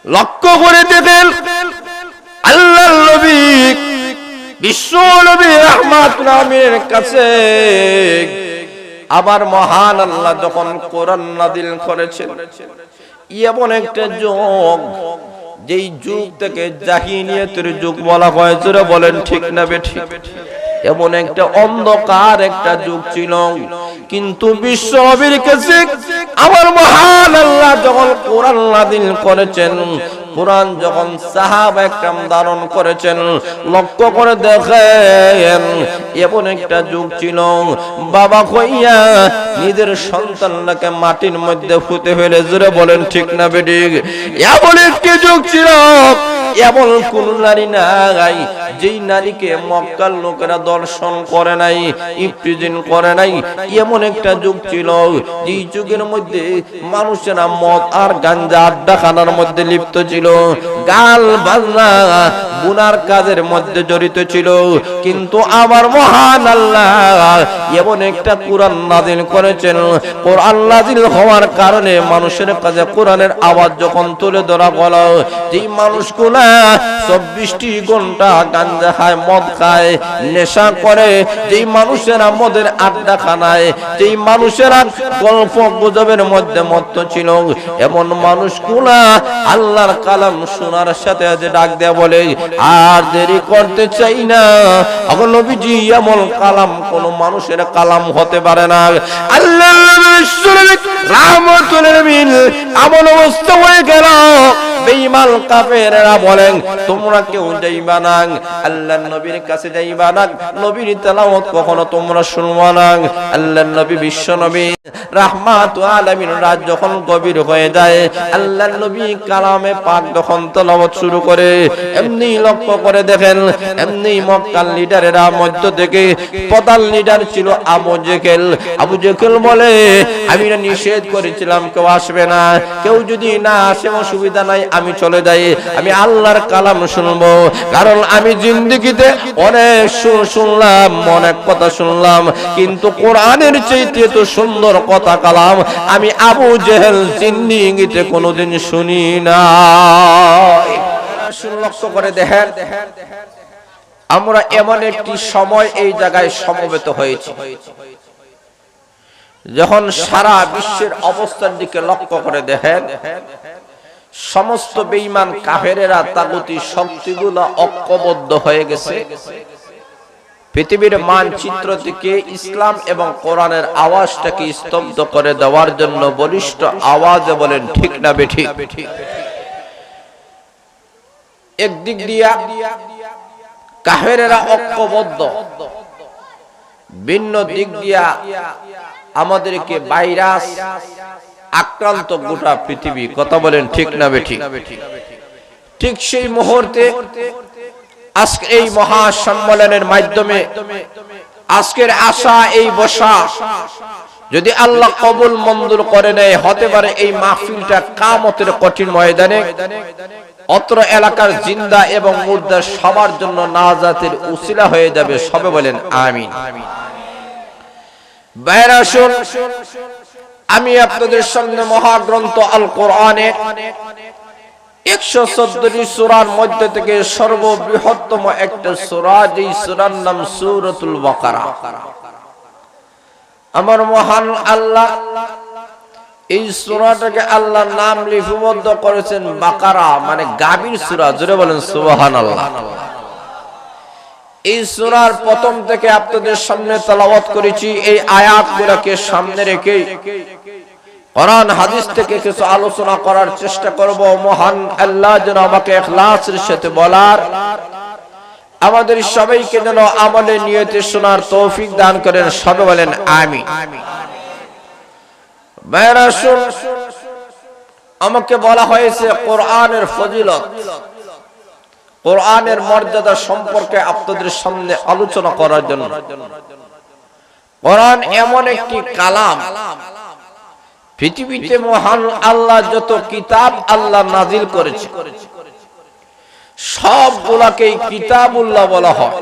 লক্ষ্য করে দেখেন আল্লাহর নবী বিশ্ব নবী রাহমাতুল আলামিনের কাছে আবার মহান আল্লাহ যখন কোরআন নাযিল করেছেন, এমন একটা যুগ, যেই যুগ থেকে জাহিলিয়াতের যুগ বলা হয়, জোরে বলেন ঠিক না বেঠিক? এমন একটা অন্ধকার একটা যুগ ছিল, কিন্তু বিশ্ব নবীর কাছে আমার মহান আল্লাহ যখন কোরআন নাযিল করেছেন, কোরআন যখন সাহাবা একরাম ধারণ করেছেন, লক্ষ্য করে দেখেন এমন একটা যুগ ছিল, বাবা কইয়া নিজের সন্তানকে মাটির মধ্যে পুঁতে ফেলে, জোরে বলেন ঠিক না বেঠিক? এমন একটি যুগ ছিল, এমন কোন নারী নাই যেই নারীকে মক্কার লোকেরা দর্শন করে নাই, ইফতিজিন করে নাই। এমন একটা যুগ ছিল, যেই যুগের মধ্যে মানুষেরা মদ আর গাঞ্জা আড্ডাখানার মধ্যে লিপ্ত ছিল, গাল বাজনা গুনার কাজের মধ্যে জড়িত ছিল। কিন্তু আমার মহান আল্লাহ এমন একটা কোরআন নাযিল করেছেন, কোরআন নাযিল হওয়ার কারণে মানুষের কাছে কোরআনের আওয়াজ যখন তুলে ধরা হলো, যেই মানুষগুলা 24টি ঘন্টা গাঞ্জা খায়, মদ খায়, নেশা করে, যেই মানুষেরা মদের আড্ডা খানায়, যেই মানুষেরা গল্প গুজবের মধ্যে মত্ত ছিল, এমন মানুষগুলা আল্লাহর কালাম শোনার সাথে আজ ডাক দেয়া বলে, আর দেরি করতে চাই না, এখন নবীজি এমন কালাম কোন মানুষের কালাম হতে পারে না। আল্লাহ রাহমাতুল আলামিন এমন অবস্থা হয়ে গেল, বেঈমান কাফেররা বলেন তোমরা কেউ যাইবা না, আল্লাহর নবীর কাছে যাইবা না, নবীর তেলাওয়াত কখনো তোমরা শুনবা না। আল্লাহর নবী বিশ্ব নবী রাহমাতুল আলামিন রাত যখন গভীর হয়ে যায়, আল্লাহর নবী কালামে পাক যখন তেলাওয়াত শুরু করে, এমনি লক্ষ্য করে দেখেন, এমনি মক্কার লিডারেরা মধ্য থেকে প্রধান লিডার ছিল আবু জেহেল। আবু জেহেল বলে, আমি না নিষেধ করেছিলাম কেউ আসবে না, কেউ যদি না আসে অসুবিধা নাই, আমি চলে যাই, আমি আল্লাহর কালাম শুনবো, কারণ আমি জিন্দেগিতে অনেক শুনলাম, অনেক কথা শুনলাম, কিন্তু কোরআনের চাইতে তো সুন্দর কথা কালাম আমি আবু জেহেল জিন্দেগিতে কোনোদিন শুনি না। লক্ষ্য করে দেখেন, আমরা এমন একটি সময় এই জায়গায় সমবেত হয়েছি, যখন সারা বিশ্বের অবস্থার দিকে লক্ষ্য করে দেখেন, সমস্ত বেঈমান কাফেরেরা তাগুতি শক্তিগুলো ঐক্যবদ্ধ হয়ে গেছে, পৃথিবীর মানচিত্র থেকে ইসলাম এবং কোরআনের আওয়াজটাকে স্তব্ধ করে দেওয়ার জন্য বলিষ্ঠ আওয়াজে বলেন ঠিক না বেঠিক? একদিক দিয়া কাফেরেরা ঐক্যবদ্ধ, ভিন্ন দিক দিয়া আমাদেরকে ভাইরাস আক্রান্ত গোটা পৃথিবী, কথা বলেন ঠিক না বেঠিক? ঠিক সেই মুহূর্তে আজকে এই মহা সম্মেলনের মাধ্যমে আজকের আশা এই বসা যদি আল্লাহ কবুল মঞ্জুর করে নেয়, হতে পারে এই মাহফিলটা কিয়ামতের কঠিন ময়দানে অত্র এলাকার জিন্দা এবং মুর্দা সবার জন্য নাজাতের উসিলা হয়ে যাবে। সবে বলেন আমিন। ভাইরা শুন, আমি আপনাদের সামনে মহাগ্রন্থ আল কোরআনে 114টি সূরার মধ্যে থেকে সর্ববৃহত্তম একটা সূরা, যেই সূরার নাম সূরাতুল বাকারা। আমার মহান আল্লাহ এই সূরাটাকে আল্লাহর নাম লিপিবদ্ধ করেছেন বাকারা, মানে গাভীর সূরা। জোরে বলেন সুবহানাল্লাহ। এই সূরার প্রথম থেকে আপনাদের সামনে তেলাওয়াত করেছি, এই আয়াতগুলোকে সামনে রেখে কোরআন হাদিস থেকে কিছু আলোচনা করার চেষ্টা করব। মহান আল্লাহ যেন আমাকে ইখলাসের সাথে বলার, আমাদের সবাইকে যেন আমলে নিয়তে শোনার তৌফিক দান করেন। সবে বলেন আমিন। ভাইরা শুন, আমাকে বলা হয়েছে কোরআনের ফজিলত, কোরআনের মর্যাদা সম্পর্কে আপনাদের সামনে আলোচনা করার জন্য। কোরআন এমন একটি কালাম, পৃথিবীতে মহান আল্লাহ যত কিতাব আল্লাহ নাজিল করেছে সবগুলাকে কিতাবুল্লাহ বলা হয়,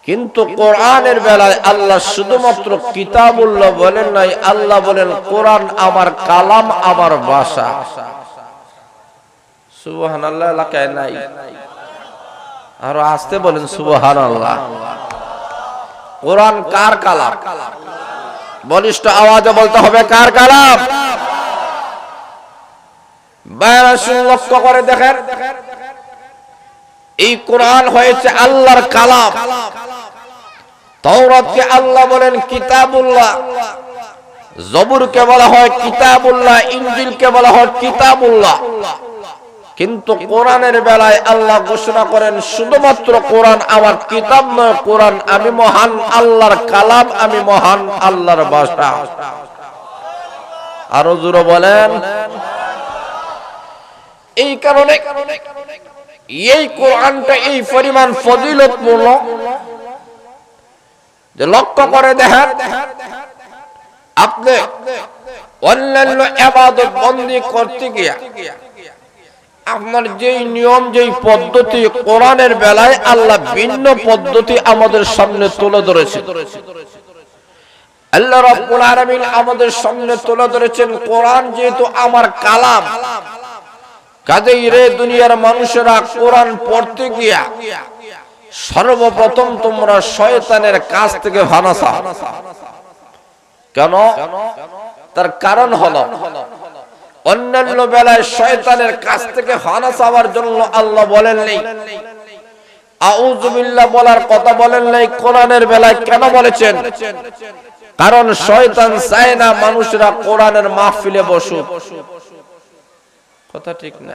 কিন্তু কোরআনের বেলায় আল্লাহ শুধুমাত্র কিতাবুল্লাহ বলেন নাই, আল্লাহ বলেন কোরআন আমার কালাম, আমার ভাষা। সুবহানাল্লাহ এলাকায় নাই, আরো আসতে বলেন সুবহানাল্লাহ। কোরআন কার কালাম? বলিষ্ঠ আওয়াজে বলতে হবে কার কালাম? বায়ান লক্ষ্য করে দেখেন, এই কোরআন হয়েছে আল্লাহর কালাম। তাওরাতকে আল্লাহ বলেন কিতাবুল্লাহ, জবুরকে বলা হয় কিতাবুল্লাহ, ইনজিলকে বলা হয় কিতাবুল্লাহ। কিন্তু কোরআনের বেলায় আল্লাহ ঘোষণা করেন শুধুমাত্র কোরআন আমার কিতাব নয়, কোরআন আমি মহান আল্লাহর কালাম, আমি মহান আল্লাহর ভাষা। আরো জোরে বলেন। এই কারণে এই কোরআনটা এই পরিমাণ ফজিলতপূর্ণ যে লক্ষ্য করে দেখেন, আপনি অন্যান্য ইবাদত বন্দী করতে গিয়া আপনার যেই নিয়ম যেই পদ্ধতি, কোরআনের বেলায় আল্লাহ ভিন্ন পদ্ধতি আমাদের সামনে তুলে ধরেছে। আল্লাহ রাব্বুল আলামিন আমাদের সামনে তুলে ধরেছেন কোরআন যেহেতু আমার কালাম, কাজেই রে দুনিয়ার মানুষেরা কোরআন পড়তে গিয়া সর্বপ্রথম তোমরা শয়তানের কাছ থেকে ভানাসা। কেন? তার কারণ হলো অন্যান্য বেলায় শয়তানের কাছ থেকে ফানা চাওয়ার জন্য আল্লাহ বলেন নাই, আউযু বিল্লাহ বলার কথা বলেন নাই। কোরআনের বেলায় কেন বলেছেন? কারণ শয়তান চায় না মানুষরা কোরআনের মাহফিলে বসুক। কথা ঠিক না?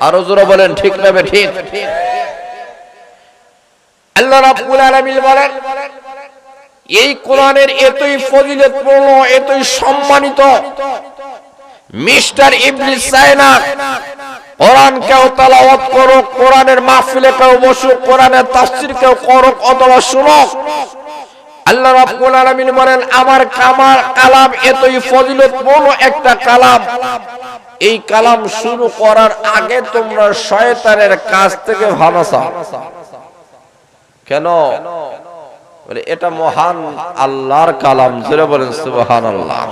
আরো জোরে বলেন ঠিক না ঠিক? আল্লাহ রাব্বুল আলামিন বলেন এই কোরআনের এতই ফজিলতপূর্ণ, এতই সম্মানিত, মিস্টার ইবলিস চায় না কোরআন কেউ তেলাওয়াত করুক, কোরআনের মাহফিলে কেউ বসুক, কোরআনের তাফসীর কেউ করুক অথবা শুনুক। আল্লাহ রাব্বুল আলামিন বলেন আমার কালাম এতই ফজিলতপূর্ণ একটা কালাম, এই কালাম শুরু করার আগে তোমরা শয়তানের কাছ থেকে ভানাসা। কেন? বলে এটা মহান আল্লাহর কালাম। জোরে বলেন সুবহানাল্লাহ।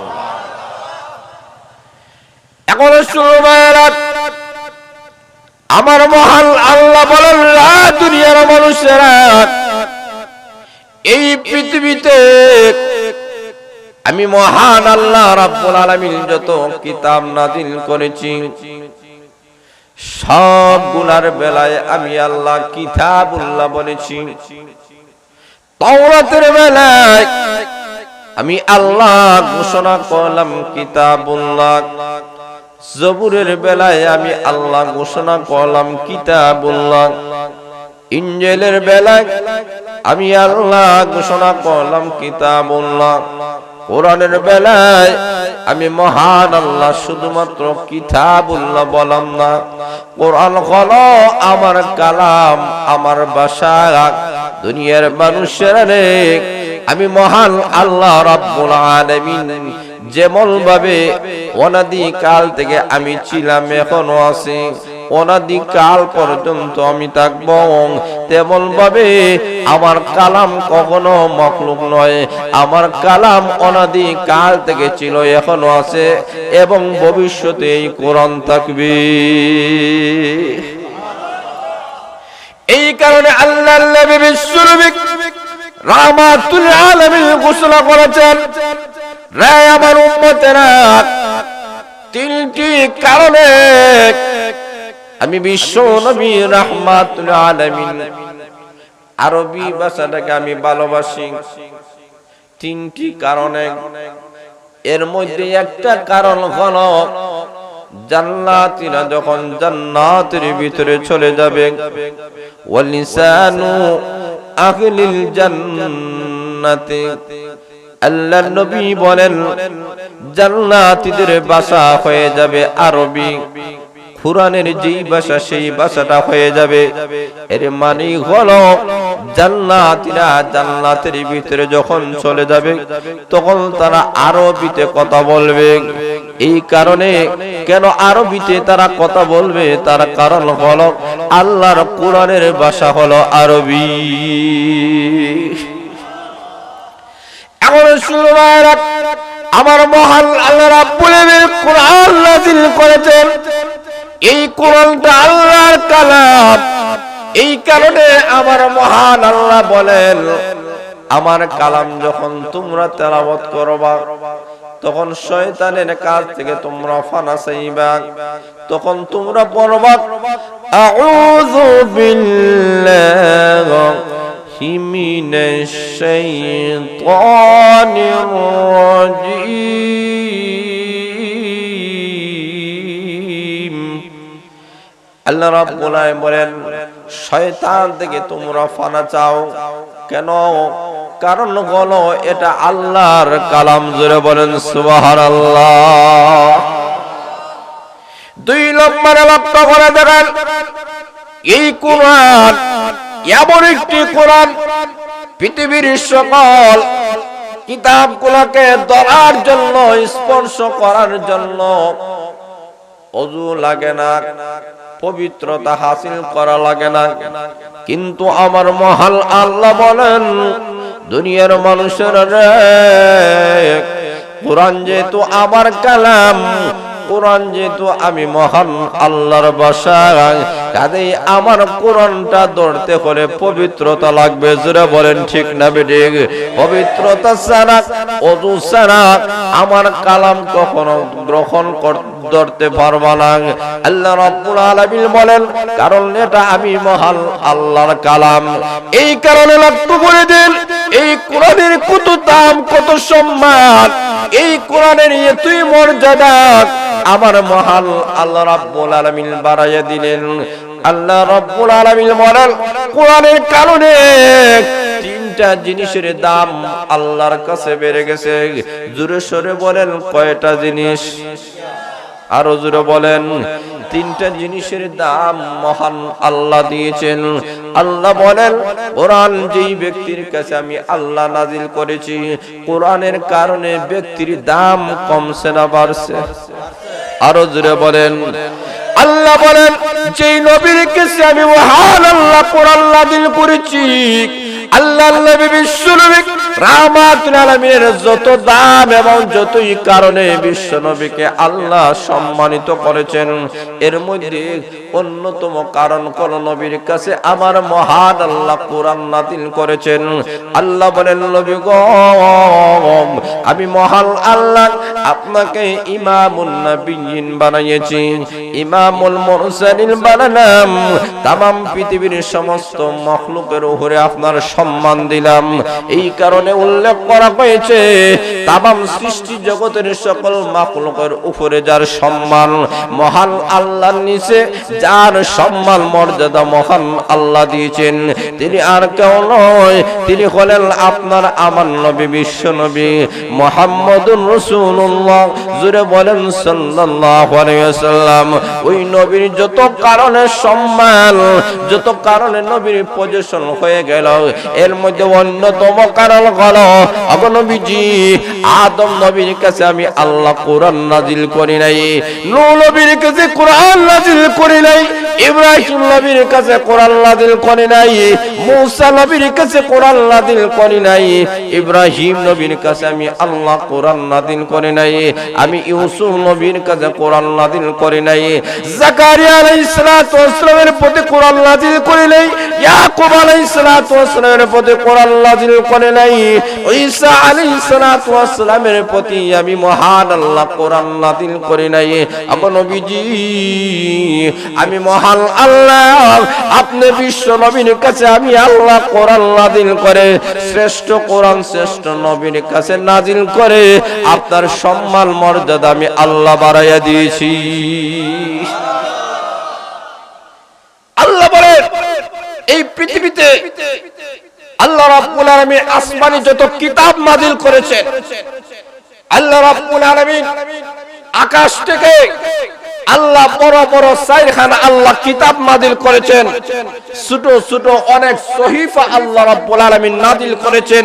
এখন আমার মহান আল্লাহ বলেন দুনিয়ার মানুষেরা, এই পৃথিবীতে আমি মহান আল্লাহ রাব্বুল আলামিন যত কিতাব নাযিল করেছি সবগুলার বেলায় আমি আল্লাহ কিতাবুল্লাহ বলেছি। তাওরাতের বেলায় আমি আল্লাহ ঘোষণা করলাম কিতাবুল্লাহ, জবুরের বেলায় আমি আল্লাহ ঘোষণা করলাম কিতাবুল্লাহ, ইনজিলের বেলায় আমি আল্লাহ ঘোষণা করলাম কিতাবুল্লাহ, কোরআনের বেলায় আমি মহান আল্লাহ শুধুমাত্র কিতাবুল্লাহ বললাম না। কোরআন হলো আমার কালাম, আমার ভাষা। দুনিয়ার মানুষেরা রে, আমি মহান আল্লাহ রাব্বুল আলামিন যেমন ভাবে অনাদি কাল থেকে আমি ছিলাম, এখনো আছি, অনাদি কাল পর্যন্ত আমি থাকব, তেমন ভাবে আমার কালাম কখনো মাখলুক নয়। আমার কালাম অনাদি কাল থেকে ছিল, এখনো আছে এবং ভবিষ্যতে এই কোরআন থাকবে। এই কারণে আল্লাহর নবী বিশ্বনবী রাহমাতুল আলামিন ঘোষণা করেছেন, রে আমার উম্মতেরা, তিনটি কারণে আমি বিশ্বনবী রাহমাতুল আলামিন আরবি ভাষাটাকে আমি ভালোবাসি। তিনটি কারণে, এর মধ্যে একটা কারণ হলো জান্নাতীরা যখন জান্নাতের ভিতরে চলে যাবে, ওয়ালিসানু আহলিল জান্নাতি, আল্লাহর নবী বলেন জান্নাতীদের ভাষা হয়ে যাবে আরবি, কুরআনের যেই ভাষা সেই ভাষাটা হয়ে যাবে। এর মানে হলো জান্নাতীরা জান্নাতের ভিতরে যখন চলে যাবে তখন তারা আরবিতে কথা বলবে। এই কারণে কেন আরবিতে তারা কথা বলবে, তার কারণ হলো আল্লাহর কোরআনের ভাষা হলো আরবি। এখন শুনুন, আমার মহান আল্লাহ রাব্বুল আলামিন কোরআন নাযিল করেছেন, এই কোরআনটা আল্লাহর কালাম। এই কারণে আমার মহান আল্লাহ বলেন, আমার কালাম যখন তোমরা তেলাওয়াত করবা তখন শয়তানের কাছ থেকে তোমরা ফানা চাইবা, তখন তোমরা পড়বা আউযু বিল্লাহি মিনাশ শাইতানির রাজীম। আল্লাহ রাব্বুল আলামিন বলেন, শয়তান থেকে তোমরা ফানা চাও কেন? কারণ হলো এটা আল্লাহর কালাম। জোরে বলেন সুবহানাল্লাহ। দুই নম্বরে লক্ষ্য করে দেখেন, এই কোরআন এমন একটি কোরআন পৃথিবীর সকল কিতাবগুলোকে ধরার জন্য, স্পর্শ করার জন্য ওযু লাগে না, পবিত্রতা হাসিল করা লাগে না। কিন্তু আমার মহান আল্লাহ বলেন, দুনিয়ার মানুষেরা রে, কোরআন যেহেতু আমার কালাম, কোরআন যেহেতু আমি মহান আল্লাহর ভাষা, কাজেই আমার কোরআনটা ধরতে হলে পবিত্রতা লাগবে। জোরে বলেন ঠিক না বেঠিক? পবিত্রতা ছাড়া, ওযু ছাড়া আমার কালাম কখনো গ্রহণ ধরতে পারবা না। আল্লাহ রাব্বুল আলামিন বলেন, কারণ এটা আমি মহান আল্লাহর কালাম। এই কারণে লক্ষ্য করে দিন, এই কোরআনের কত দাম, কত সম্মান, এই কোরআনের এতই মর্যাদা আমার মহান আল্লাহ রাব্বুল আলামিন বাড়াইয়া দিলেন। আল্লাহ রাব্বুল আলামিন বলেন, কোরআনের কারণে তিনটা জিনিসের দাম আল্লাহর কাছে বেড়ে গেছে। জোরে সোরে বলেন, কয়টা জিনিস? আরো জোরে বলেন। তিনটা জিনিসের দাম মহান আল্লাহ দিয়েছেন। আল্লাহ বলেন, কোরআন যেই ব্যক্তির কাছে আমি আল্লাহ নাজিল করেছি, কোরআনের কারণে ব্যক্তির দাম কমছে না বাড়ছে? আরো জোরে বলেন। আল্লাহ বলেন, যেই নবীর কাছে আমি মহান আল্লাহ কোরআন নাজিল করেছি, আল্লাহ নবী বিশ্ব নবী রাহমাতুল আলামিনের যত দাম এবং যতই কারণে বিশ্ব নবীকে আল্লাহ সম্মানিত করেছেন, এর মধ্যে অন্যতম কারণ কোন নবীর কাছে আমার মহান আল্লাহ কোরআন নাযিল করেছেন। আল্লাহ বলেন, নবী গো, আমি মহান আল্লাহ আপনাকে ইমামুন নবিয়্যিন বানিয়েছি, ইমামুল মুরসালিন বানালাম। তামাম পৃথিবীর সমস্ত মাখলুকের উপরে আপনার সম্মান দিলাম। এই কারণে উল্লেখ করা হয়েছে, তামাম সৃষ্টি জগতের সকল মাখলুকের উপরে যার সম্মান, মহান আল্লাহর নিচে যার সম্মান মর্যাদা মহান আল্লাহ দিয়েছেন, তিনি আর কেউ নয়, তিনি হলেন আপনার আমার নবী বিশ্ব নবী মুহাম্মদুর রাসূলুল্লাহ। জোরে বলেন সাল্লাল্লাহু আলাইহি ওয়াসাল্লাম। ওই নবীর যত কারণে সম্মান, যত কারণে নবীর পজিশন হয়ে গেল, এর মধ্যে অন্যতম কারণ হলো, ওগো নবীজি, আদম নবীর কাছে আমি আল্লাহ কোরআন নাযিল করি নাই, নূহ নবীর কাছে কোরআন নাযিল করি নাই, ইব্রাহিম নবীর কাছে কোরআন নাযিল করি নাই, মূসা নবীর কাছে কোরআন নাযিল করি নাই, ইব্রাহিম নবীর কাছে আমি আল্লাহ কোরআন নাযিল করি নাই, আমি ইউসুফ নবীর কাছে কোরআন নাযিল করি নাই, জাকারিয়া আলাইহিস সালাতু ওয়াস সালামের প্রতি কোরআন নাযিল করি নাই, ইয়াকুব আলাইহিস সালাতু ওয়াস সালামের প্রতি কোরআন নাযিল করি নাই, ঈসা আলাইহিস সালাতু ওয়াস সালামের প্রতি আমি মহান আল্লাহ কোরআন নাযিল করি নাই। ওগো নবীজি, আমি মহান আল্লাহ আপনি বিশ্ব নবীর কাছে আমি আল্লাহ কোরআন নাযিল করে, শ্রেষ্ঠ কোরআন শ্রেষ্ঠ নবীর কাছে নাযিল করে আপনার সম্মান মর্যাদা আমি আল্লাহ বাড়াইয়া দিয়েছি। আল্লাহ বলেন, এই পৃথিবীতে আল্লাহ রাব্বুল আলামিন আসমানি যত কিতাব নাযিল করেছেন, আল্লাহ রাব্বুল আলামিন আকাশ থেকে আল্লাহ বড় বড় চারখানা আল্লাহ কিতাব নাযিল করেছেন, ছোট ছোট অনেক সহিফা আল্লাহ রাব্বুল আলামিন নাযিল করেছেন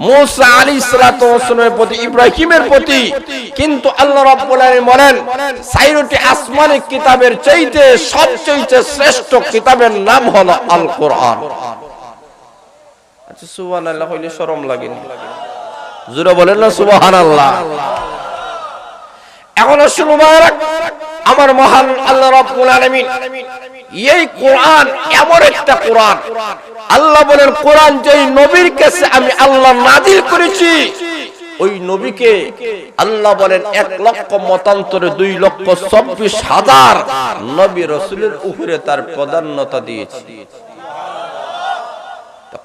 মূসা আলাইহিস সালাতু ওয়াস সালামের প্রতি, ইব্রাহিমের প্রতি। কিন্তু আল্লাহ রাব্বুল আলামিন বলেন, চারটি আসমানি কিতাবের চাইতে সবচেয়ে শ্রেষ্ঠ কিতাবের নাম হলো আল কোরআন। আচ্ছা, সুবহানাল্লাহ হইলে শরম লাগে না? জোরে বলেন না সুবহানাল্লাহ। এখন শুনুন আমার মহান আল্লাহ রাব্বুল আলামিন এই কোরআন এমন একটা কোরআন, আল্লাহ বলেন কোরআন যেই নবীর কাছে আমি আল্লাহ নাযিল করেছি ওই নবীকে আল্লাহ বলেন 1 লক্ষ মতান্তরে 2,24,000 নবী রাসূলের উপরে তার প্রাধান্যতা দিয়েছি।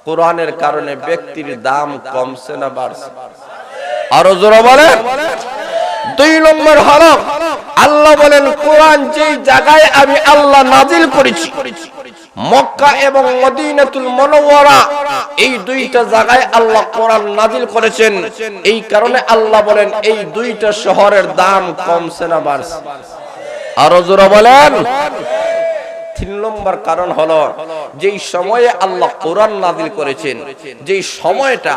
কোরআনের কারণে ব্যক্তির দাম কমছে না বাড়ছে? আরো জোরে বলেন। 2 নম্বর হলো আল্লাহ বলেন কোরআন যেই জায়গায় আমি আল্লাহ নাযিল করেছি, মক্কা এবং মদিনাতুল মুনাওয়ারা এই দুইটা জায়গায় আল্লাহ কোরআন নাযিল করেছেন। এই কারণে আল্লাহ বলেন এই দুইটা শহরের দাম কমছে না বাড়ছে? আরো জোরে বলেন। 3 নম্বর কারণ হলো যেই সময়ে আল্লাহ কোরআন নাযিল করেছেন, যেই সময়টা,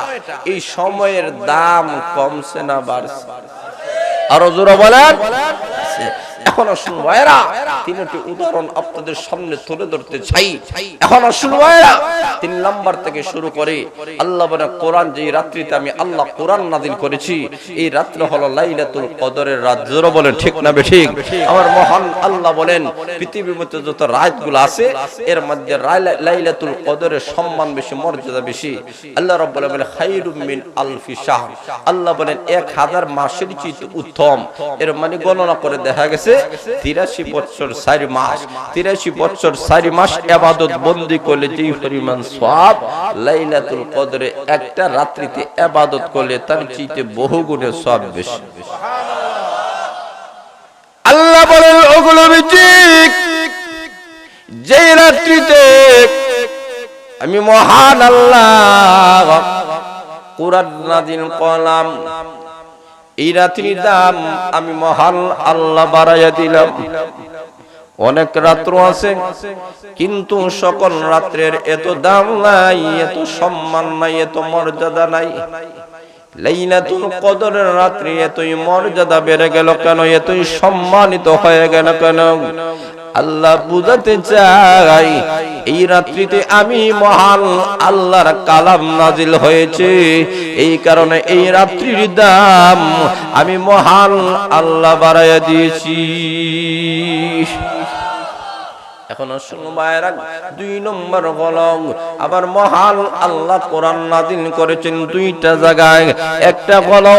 এই সময়ের দাম কমছে না বাড়ছে? আরো জোরে বলেন। এখনো শুনবায়রা 3টি উদাহরণ আপনাদের সামনে তুলে ধরতে চাই। এখনো শুনবায়রা 3 নাম্বার থেকে শুরু করে আল্লাহ বলেন কোরআন যেই রাত্রিতে আমি আল্লাহ কোরআন নাযিল করেছি এই রাত্র হলো লাইলাতুল কদরের রাত। জোরে বলেন ঠিক না বেঠিক? আমার মহান আল্লাহ বলেন পৃথিবীর মধ্যে যত রাতগুলো আছে এর মধ্যে লাইলাতুল কদরের সম্মান বেশি, মর্যাদা বেশি। আল্লাহ রাব্বুল আলামিন খায়রুম মিন আলফি শাহর, আল্লাহ বলেন 1000 মাসের চেয়ে উত্তম। এর মানে গণনা করে দেখা গেছে 83 বছর 4 মাস, 83 বছর 4 মাস ইবাদত বন্দি করলে যেই পরিমাণ সওয়াব, লাইলাতুল কদরে একটা রাত্রিতে ইবাদত করলে তার চেয়ে বহু গুণে সওয়াব বেশি। আল্লাহ বলেন ওগুলো বিচিক যেই রাত্রিতে আমি মহান আল্লাহ কোরআন নাযিল করলাম, এই রাত্রির দাম আমি মহান আল্লাহ বাড়াইয়া দিলাম। অনেক রাত্র আছে কিন্তু সকল রাত্রের এত দাম নাই, এত সম্মান নাই, এত মর্যাদা নাই। লাইলাতুল কদরের রাত্রি এতই মর্যাদা বেড়ে গেল কেন, এতই সম্মানিত হয়ে গেল কেন? আল্লাহ বুঝাতে চাই এই রাত্রিতে আমি মহান আল্লাহর কালাম নাজিল হয়েছে, এই কারণে এই রাত্রির দাম আমি মহান আল্লাহ বাড়াইয়া দিয়েছি। এখন শুনবায়রা 2 নম্বর হলো আবার মহান আল্লাহ কোরআন নাযিল করেছেন 2টা জায়গায়, একটা হলো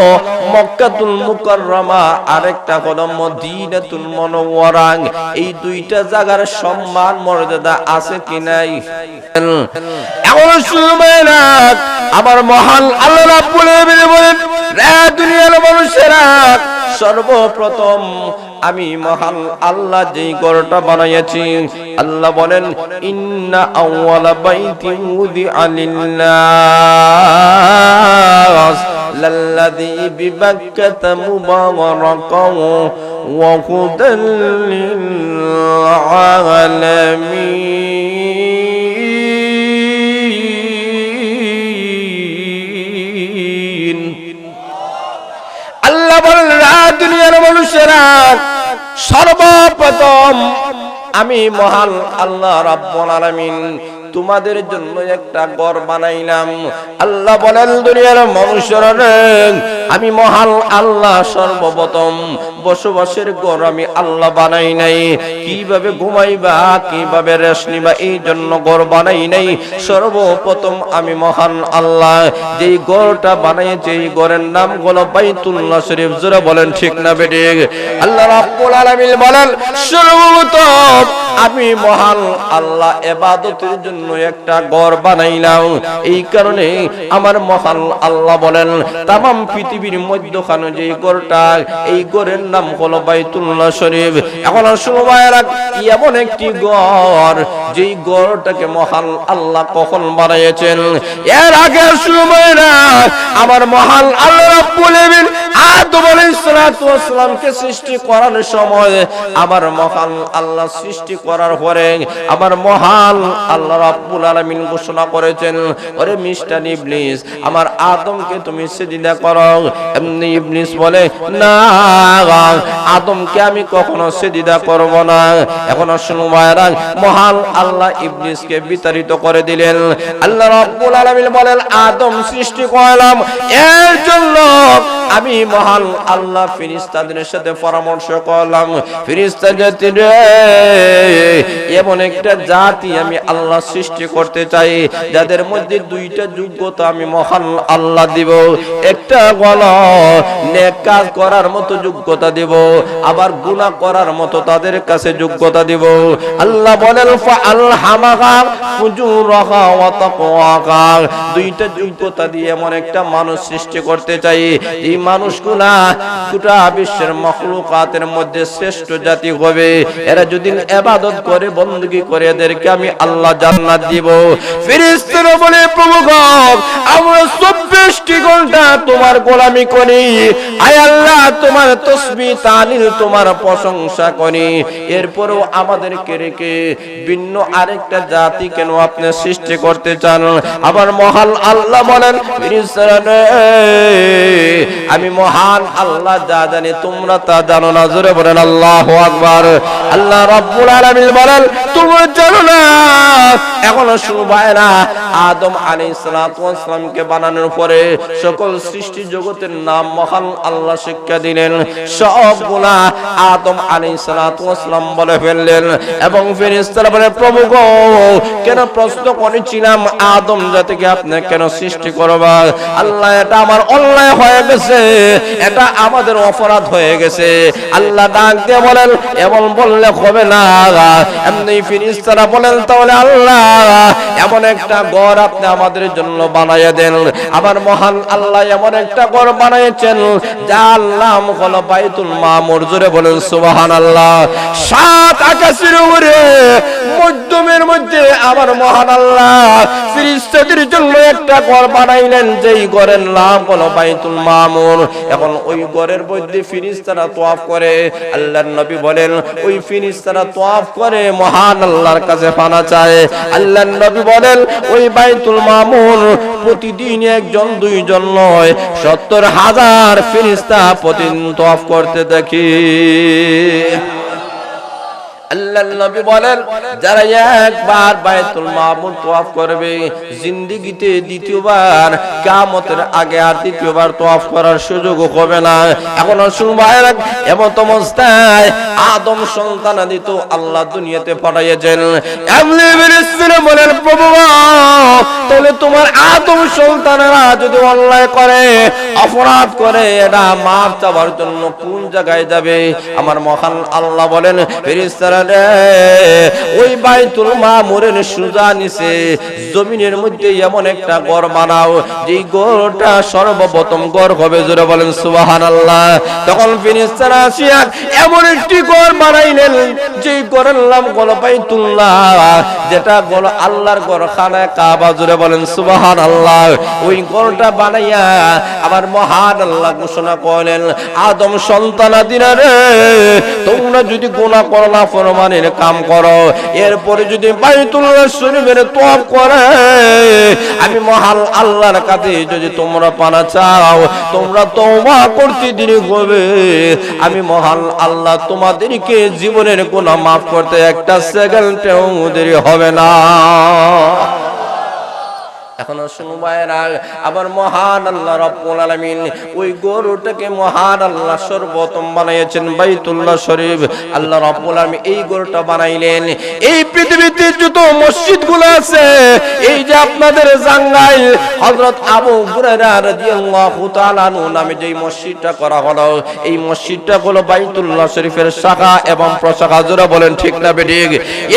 মক্কাতুল মুকাররমা, আরেকটা হলো মদিনাতুল মুনাওয়ারা। এই 2টা জায়গার সম্মান মর্যাদা আছে কি নাই? এখন শুনবায়রা আবার মহান আল্লাহ রাব্বুল আলামিন বলেন রে দুনিয়ার মানুষেরা, সর্বপ্রথম আমি মহান আল্লাহ যেই ঘরটা বানাইয়াছি, আল্লাহ বলেন ইন্না আউওয়ালা বাইতিন উযিআ লিল্লাহ লাল্লাযী বিবাক্কাতা মুবারাকান ওয়া হুদাল লিল আলামিন। আল্লাহ বলেন দুনিয়ার মানুষেরা, সর্বপ্রথম আমি মহান আল্লাহ রাব্বুল আলামিন তোমাদের জন্য একটা ঘর বানাইলাম। আল্লাহ বলেন দুনিয়ার মানুষেরা, আমি মহান আল্লাহ সর্বপ্রথম বসবাসের ঘর আমি আল্লাহ বানাই নাই। কিভাবে ঘুমাইবা, কিভাবে রেস্ট নিবা, এই জন্য ঘর বানাই নাই। সর্বপ্রথম আমি মহান আল্লাহ যেই ঘরটা বানাইছে এই ঘরের নাম হলো বাইতুল্লাহ শরীফ। জোরে বলেন ঠিক না বেঠিক? আল্লাহ রাব্বুল আলামিন বলেন সর্বপ্রথম আমি মহান আল্লাহ ইবাদতের জন্য একটা ঘর বানাইলাম। এই কারণে আমার মহান আল্লাহ বলেন তামাম পৃথিবীর মধ্যখানে যে ঘরটা, এই ঘরের নাম হলো বাইতুল্লাহ শরীফ। এখন শুনবায়রা এমন একটি ঘর যেই ঘরটাকে মহান আল্লাহ কখন বানাইছেন? এর আগে শুনবায়রা আমার মহান আল্লাহ রাব্বুল আলামিন আদম আলাইহিস সালাতু ওয়াস সালামকে সৃষ্টি করার সময় আমার মহান আল্লাহ সৃষ্টি করার পরে আমার মহান আল্লাহ রাব্বুল আলামিন ঘোষণা করেছেন, ওরে মিস্টার ইবলিস আমার আদমকে তুমি সিজদা করো। এমনি ইবলিস বলে না, আদমকে আমি কখনো সিজদা করব না। এখন শুনবায়রা মহান আল্লাহ ইবলিসকে বিতাড়িত করে দিলেন। আল্লাহ রাব্বুল আলামিন বলেন আদম সৃষ্টি করলাম এর জন্য আমি মহান আল্লাহ ফেরেশতাদের সাথে পরামর্শ করলাম, ফেরেশতা জাতিরে এমন একটা জাতি আমি আল্লাহ সৃষ্টি করতে চাই যাদের মধ্যে দুইটা যোগ্যতা আমি মহান আল্লাহ দিব। একটা হলো নেক কাজ করার মতো যোগ্যতা দিব, আবার গুনাহ করার মতো তাদের কাছে যোগ্যতা দিব। আল্লাহ বলেন ফাআলহামাহা ফুজুরাহা ওয়া তাকওয়াহা, দুইটা যোগ্যতা দিয়ে এমন একটা মানুষ সৃষ্টি করতে চাই এই মানুষগুলা গোটা বিশ্বের মাখলুকাতের মধ্যে শ্রেষ্ঠ জাতি হবে। এরা যদি ইবাদত করে বندگی করে এদেরকে আমি আল্লাহ জান্নাত দিব। ফেরেশতারা বলে প্রভু গো আমরা 24টি ঘন্টা তোমার গোলামি করি, আয় আল্লাহ তোমার তাসবিহ তাহলিল তোমার প্রশংসা করি, এরপরেও আমাদেরকে রেখে ভিন্ন আরেকটা জাতি কেন আপনি সৃষ্টি করতে চান? আবার মহান আল্লাহ বলেন ফেরেশতারা আমি মহান আল্লাহ যা জানি তোমরা তা জানো না। জোরে বলেন আল্লাহু আকবার। আল্লাহ রাব্বুল আলামিন বলেন তোমরা জানো না। এখন শুনো ভাইরা, আদম আলাইহিস সালাতু ওয়াস সালামকে বানানোর পরে সকল সৃষ্টি জগতের নাম মহান আল্লাহ শিক্ষা দিলেন, সবগুলা আদম আলাইহিস সালাতু ওয়াস সালাম বলে ফেললেন। এবং ফেরেশতারা বলে প্রভু গো কেন প্রশ্ন করেছিলাম আদম জাতিকে আপনি কেন সৃষ্টি করবা? আল্লাহ এটা আমার অন্যায় হয়ে গেছে, এটা আমাদের অপরাধ হয়ে গেছে। আল্লাহ ডাক দিয়ে বলেন এমন বললে হবে না। এমনি ফেরেশতারা বলেন তাহলে আল্লাহ এমন একটা ঘর আপনি আমাদের জন্য বানাইয়া দেন। আবার মহান আল্লাহ এমন একটা ঘর বানাইছেন যার নাম হলো বাইতুল মামুর। জোরে বলেন সুবহানাল্লাহ। 7 আকাশের উপরে মধ্যমের মধ্যে আমার মহান আল্লাহ ফেরেশতাদের জন্য একটা ঘর বানাইলেন, যেই ঘরের নাম হলো বাইতুল মামুর। এখন ওই ঘরের মধ্যে ফেরেশতারা তওয়াফ করে। আল্লাহর নবী বলেন ওই ফেরেশতারা তওয়াফ করে মহান আল্লাহর কাছে পানা চায়। আল্লাহর নবী বলেন ওই বাইতুল মামুর প্রতিদিন একজন দুইজন নয় 70,000 ফেরেশতা প্রতিদিন তওয়াফ করতে দেখি। আল্লাহর নবী বলেন যারা একবার বাইতুল মামুর তওয়াফ করবে জিন্দেগিতে দ্বিতীয়বার কিয়ামতের আগে আর দ্বিতীয়বার তওয়াফ করার সুযোগ হবে না। এখন শুনবায় এমন অবস্থায় আদম সন্তানাদি তো আল্লাহ দুনিয়াতে পাঠাইয়েছেন। এমনি ফেরেশতারা বলেন প্রভু তাহলে তোমার আদম সন্তানেরা যদি অন্যায় করে অপরাধ করে এটা মাফ চাওয়ার জন্য কোন জায়গায় যাবে? আমার মহান আল্লাহ বলেন ফেরেশতারা ওই বাইতুল মামুরের সোজা নিচে জমিনের মধ্যে এমন একটা ঘর বানাও যেই ঘরটা সর্বপ্রথম ঘর হবে। জোরে বলেন সুবহানাল্লাহ। তখন ফেরেশতারা আসিয়া এমন একটি ঘর বানাইলেন যেই ঘরের নাম হলো বাইতুল্লাহ, যেটা হলো আল্লাহর ঘর খানা কাবা। জোরে বলেন সুবহানাল্লাহ। ওই ঘরটা বানাইয়া আমার মহান আল্লাহ ঘোষণা করলেন আদম সন্তানাদিরা রে তোমরা যদি গুনাহ করো না ফরমানের কাম করো, এরপরে যদি বাইতুল্লাহ শরীফের তওয়াফ করে আমি মহান আল্লাহর কাছে যদি তোমরা পানা চাও তোমরা তওবা করতে দেরি হবে, আমি মহান আল্লাহ তোমাদেরকে জীবনের গুনাহ মাফ করতে একটা সেকেন্ডও দেরি হবে না। এখনো শুনবায়রা আবার মহান আল্লাহ রাব্বুল আলামিন ওই গরুটাকে মহান আল্লাহ সর্বপ্রথম বানাইয়েছেন বাইতুল্লাহ শরীফ। আল্লাহ রাব্বুল আলামিন এই গরুটা বানাইলেন। এই পৃথিবীতে যত মসজিদগুলো আছে এই যে আপনাদের জাঙ্গায় হযরত আবু হুরায়রা রাদিয়াল্লাহু তাআলা আনহু নামে যেই মসজিদটা করা হলো এই মসজিদটা হলো বাইতুল্লাহ শরীফের শাখা এবং প্রশাখা। জোরে বলেন ঠিক না বেঠিক?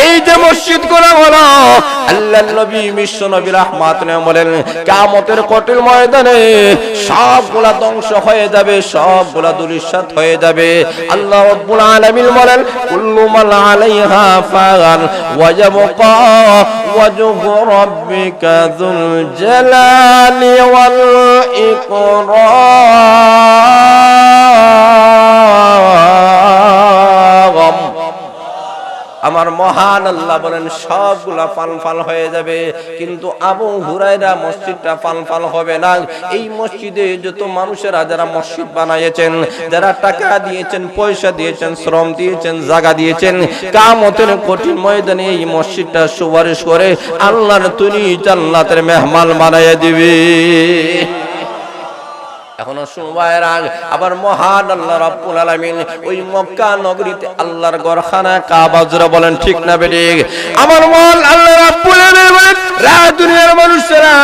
এই যে মসজিদ করা হলো আল্লাহর নবী বিশ্ব নবী রাহমাত বলেন কিয়ামতের কঠিন ময়দানে সবগুলা ধ্বংস হয়ে যাবে, সবগুলা ধূলিসাৎ হয়ে যাবে। আল্লাহ রাব্বুল আলামিন বলেন কুল্লু মান আলাইহা ফান ওয়া ইয়াবকা ওয়াজহু রাব্বিকা যুল জালালি ওয়াল ইকরাম। আমার মহান আল্লাহ বলেন সবগুলা ফাল হয়ে যাবে, কিন্তু আবু হুরায়রা মসজিদটা ফাল হবে না। এই মসজিদে যত মানুষেরা যারা মসজিদ বানাইয়েছেন, যারা টাকা দিয়েছেন, পয়সা দিয়েছেন, শ্রম দিয়েছেন, জায়গা দিয়েছেন, কিয়ামতের কঠিন ময়দানে এই মসজিদটা সুপারিশ করে আল্লাহর তুমি জান্নাতের মেহমান বানাইয়া দিবে। এখনো সময়ের আগে আবার মহান আল্লাহ রাব্বুল আলামিন ওই মক্কা নগরীতে আল্লাহর ঘরখানা কাবা জোরে বলেন ঠিক না বেঠিক আমার মহান আল্লাহ রাব্বুল আলামিন বলেন দুনিয়ার মানুষেরা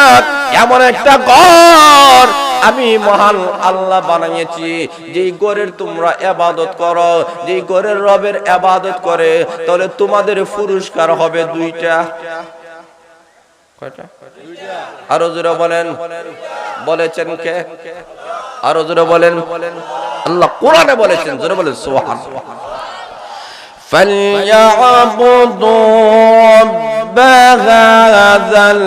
এমন একটা ঘর আমি মহান আল্লাহ বানিয়েছি যেই ঘরের তোমরা ইবাদত করো যেই ঘরের রবের ইবাদত করে তাহলে তোমাদের পুরস্কার হবে দুইটা কয়টা আরো জোরে বলেন বলেছেন কে আরো জোরে বলেন আল্লাহ কোরআনে বলেছেন জোরে বলেন সুবহানাল্লাহ ফালইয়াবুদু রাব্ব হাযাল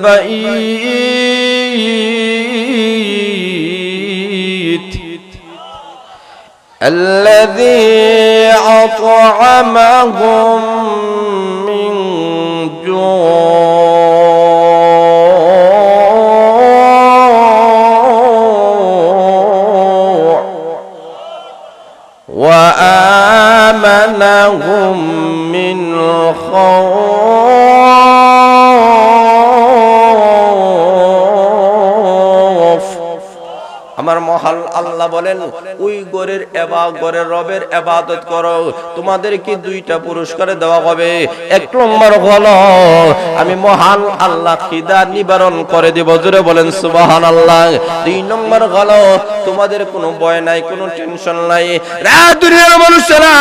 বাইত الذي أطعمهم من جوع وآمنهم من خوف আমার মহান আল্লাহ বলেন ওই ঘরের ঘরের রবের ইবাদত করো তোমাদের কি দুইটা পুরস্কার দেওয়া হবে এক নম্বর হলো আমি মহান আল্লাহ খিদা নিবারণ করে দেব জোরে বলেন সুবহানাল্লাহ দুই নম্বর হলো তোমাদের কোনো ভয় নাই কোনো টেনশন নাই দুনিয়ার মানুষেরা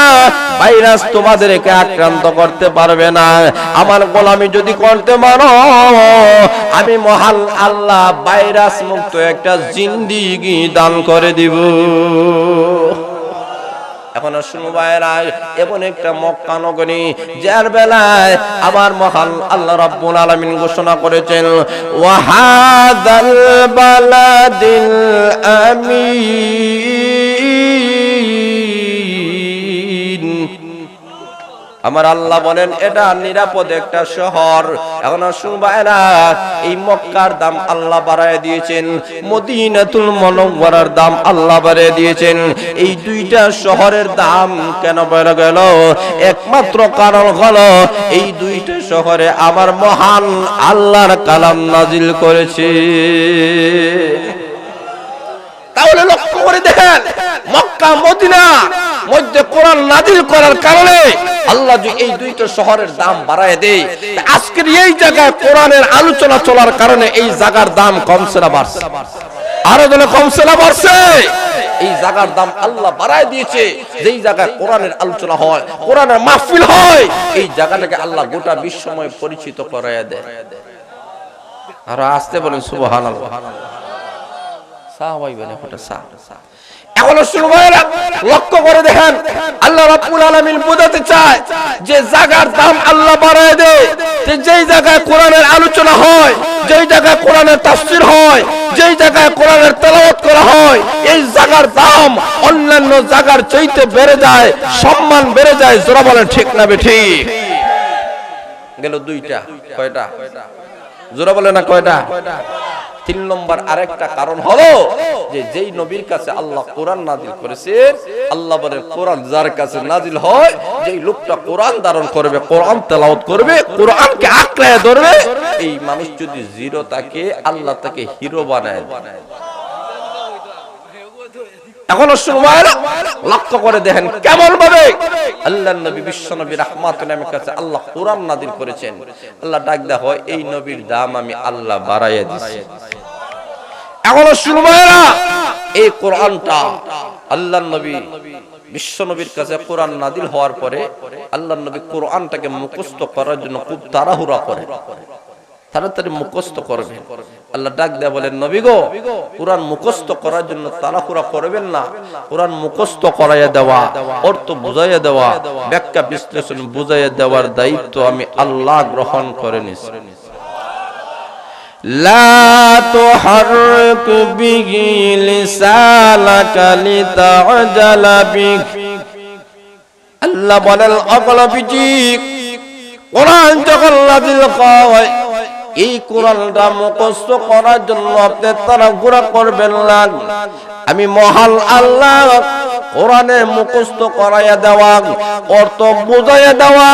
ভাইরাস তোমাদেরকে আক্রান্ত করতে পারবে না আমার গোলামি যদি করতে পারো আমি মহান আল্লাহ ভাইরাস মুক্ত একটা জিন্দেগি দান করে দিব এখন শুনো ভাইরা এমন একটা মক্কা নগরী যার বেলায় আমার মহান আল্লাহ রাব্বুল আলামিন ঘোষণা করেছেন ওয়াহাদাল বালাদিল আমিন আমার আল্লাহ বলেন এটা নিরাপদ একটা শহর এখন শুনবায়রা এই মক্কার দাম আল্লাহ বাড়ায় দিয়েছেন মদিনাতুল মুনাওয়ারার দাম আল্লাহ বাড়ায় দিয়েছেন এই দুইটা শহরের দাম কেন বেড়ে গেল একমাত্র কারণ হলো এই দুইটা শহরে আমার মহান আল্লাহর কালাম নাজিল করেছে তাহলে লক্ষ্য করে দেখেন মক্কা মদিনা মধ্যে কোরআন নাজিল করার কারণে আল্লাহ যে এই দুইটা শহরের দাম বাড়ায় দেয় আজকের এই জায়গায় কোরআনের আলোচনা চলার কারণে এই জায়গার দাম কমছে না বাড়ছে আরো জনে কমছে না বাড়ছে এই জায়গার দাম আল্লাহ বাড়ায় দিয়েছে যেই জায়গায় কোরআনের আলোচনা হয় কোরআনের মাহফিল হয় এই জায়গাটাকে আল্লাহ গোটা বিশ্বময় পরিচিত করায় দেয় আর আসতে বলেন সুবহানাল্লাহ সাহাবাই বলে ওটা সাহ এখনো শুনবেন লক্ষ্য করে দেখেন আল্লাহ রাব্বুল আলামিন বোঝাতে চায় যে জায়গার দাম আল্লাহ বাড়ায় দেয় যে যেই জায়গায় কোরআনের আলোচনা হয় যেই জায়গায় কোরআনের তাফসীর হয় যেই জায়গায় কোরআনের তেলাওয়াত করা হয় এই জায়গার দাম অন্যান্য জায়গার চাইতে বেড়ে যায় সম্মান বেড়ে যায় জোরে বলেন ঠিক না ঠিক গেল দুইটা কয়টা জোরে বলেন না কয়টা তিন নম্বর আরেকটা কারণ হলো যে যেই নবীর কাছে আল্লাহ কোরআন নাজিল করেছেন আল্লাহ বলেন কোরআন যার কাছে নাজিল হয় যেই লোকটা কোরআন ধারণ করবে কোরআন তেলাওয়াত করবে কোরআনকে আঁকড়ায় ধরবে এই মানুষ যদি জিরো থাকে আল্লাহ তাকে হিরো বানায় এখনো সময় লক্ষ্য করে দেখেন কেমন ভাবে আল্লাহর নবী বিশ্ব নবী রাহমাতুল আলামিন কাছে আল্লাহ কোরআন নাজিল করেছেন আল্লাহ ডাক দেয়া হয় এই নবীর দাম আমি আল্লাহ বাড়াইয়া দিয়েছি এখনো শুনবায়রা এই কোরআনটা আল্লাহর নবী বিশ্ব নবীর কাছে কোরআন নাজিল হওয়ার পরে আল্লাহর নবী কোরআনটাকে মুখস্থ করার জন্য খুব তাড়াহুড়া করে তাড়াতাড়ি মুখস্থ করবেন আল্লাহ ডাক দেয়া বলেন নবী গো কোরআন মুখস্থ করার জন্য তাড়াহুড়া করবেন না কোরআন মুখস্থ করাইয়া দেওয়া অর্থ বুঝাইয়া দেওয়া ব্যাখ্যা বিশ্লেষণ বুঝাইয়া দেওয়ার দায়িত্ব আমি আল্লাহ গ্রহণ করে নিয়েছি লা তুহাররিক বিহি লিসানাকা লিতা'জালা বিহি আল্লাহ বলেন অগলবিজি কোরআন যখন নাযিল হয় এই কোরআনটা মুখস্থ করার জন্য আপনি তাড়াহুড়া করবেন না আমি মহান আল্লাহ কোরআনে মুখস্থ করাইয়া দেওয়া অর্থ বুঝাইয়া দেওয়া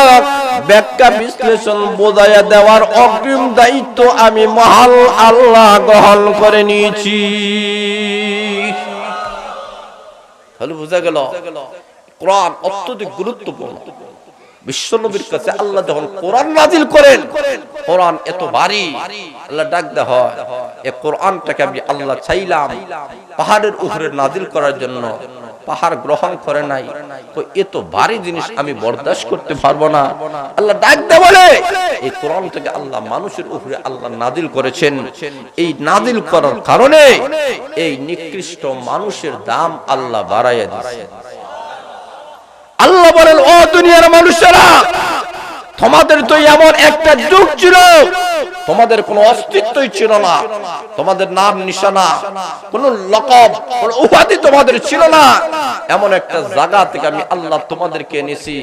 ব্যাখ্যা বিশ্লেষণ বোঝাইয়া দেওয়ার অগ্রিম দায়িত্ব আমি মহান আল্লাহ গ্রহণ করে নিয়েছি। তাহলে বোঝা গেল কোরআন অত্যধিক গুরুত্বপূর্ণ। বিশ্বনবীর কাছে আল্লাহ যখন কোরআন নাজিল করেন, কোরআন এত ভারী, আল্লাহ ডাক দেয়া হয় এই কোরআনটাকে আমি আল্লাহ চাইলাম পাহাড়ের উপরে নাজিল করার জন্য, পাহাড় গ্রহণ করে নাই, তো এত ভারী জিনিস আমি বরদাস্ত করতে পারবো না। আল্লাহ ডাক দেয়া বলে এই কোরআনটাকে আল্লাহ মানুষের উপরে আল্লাহ নাজিল করেছেন। এই নাজিল করার কারণে এই নিকৃষ্ট মানুষের দাম আল্লাহ বাড়াইয়া দিয়েছেন। আল্লাহ বলেন, ও দুনিয়ার মানুষেরা, তোমাদের তো এমন একটা যুগ ছিল তোমাদের কোনো অস্তিত্বই ছিল না, তোমাদের নাম নিশানা, কোনো লকব, কোনো উপাধি তোমাদের ছিল না। এমন একটা জায়গা থেকে আমি আল্লাহ তোমাদেরকে এনেছি,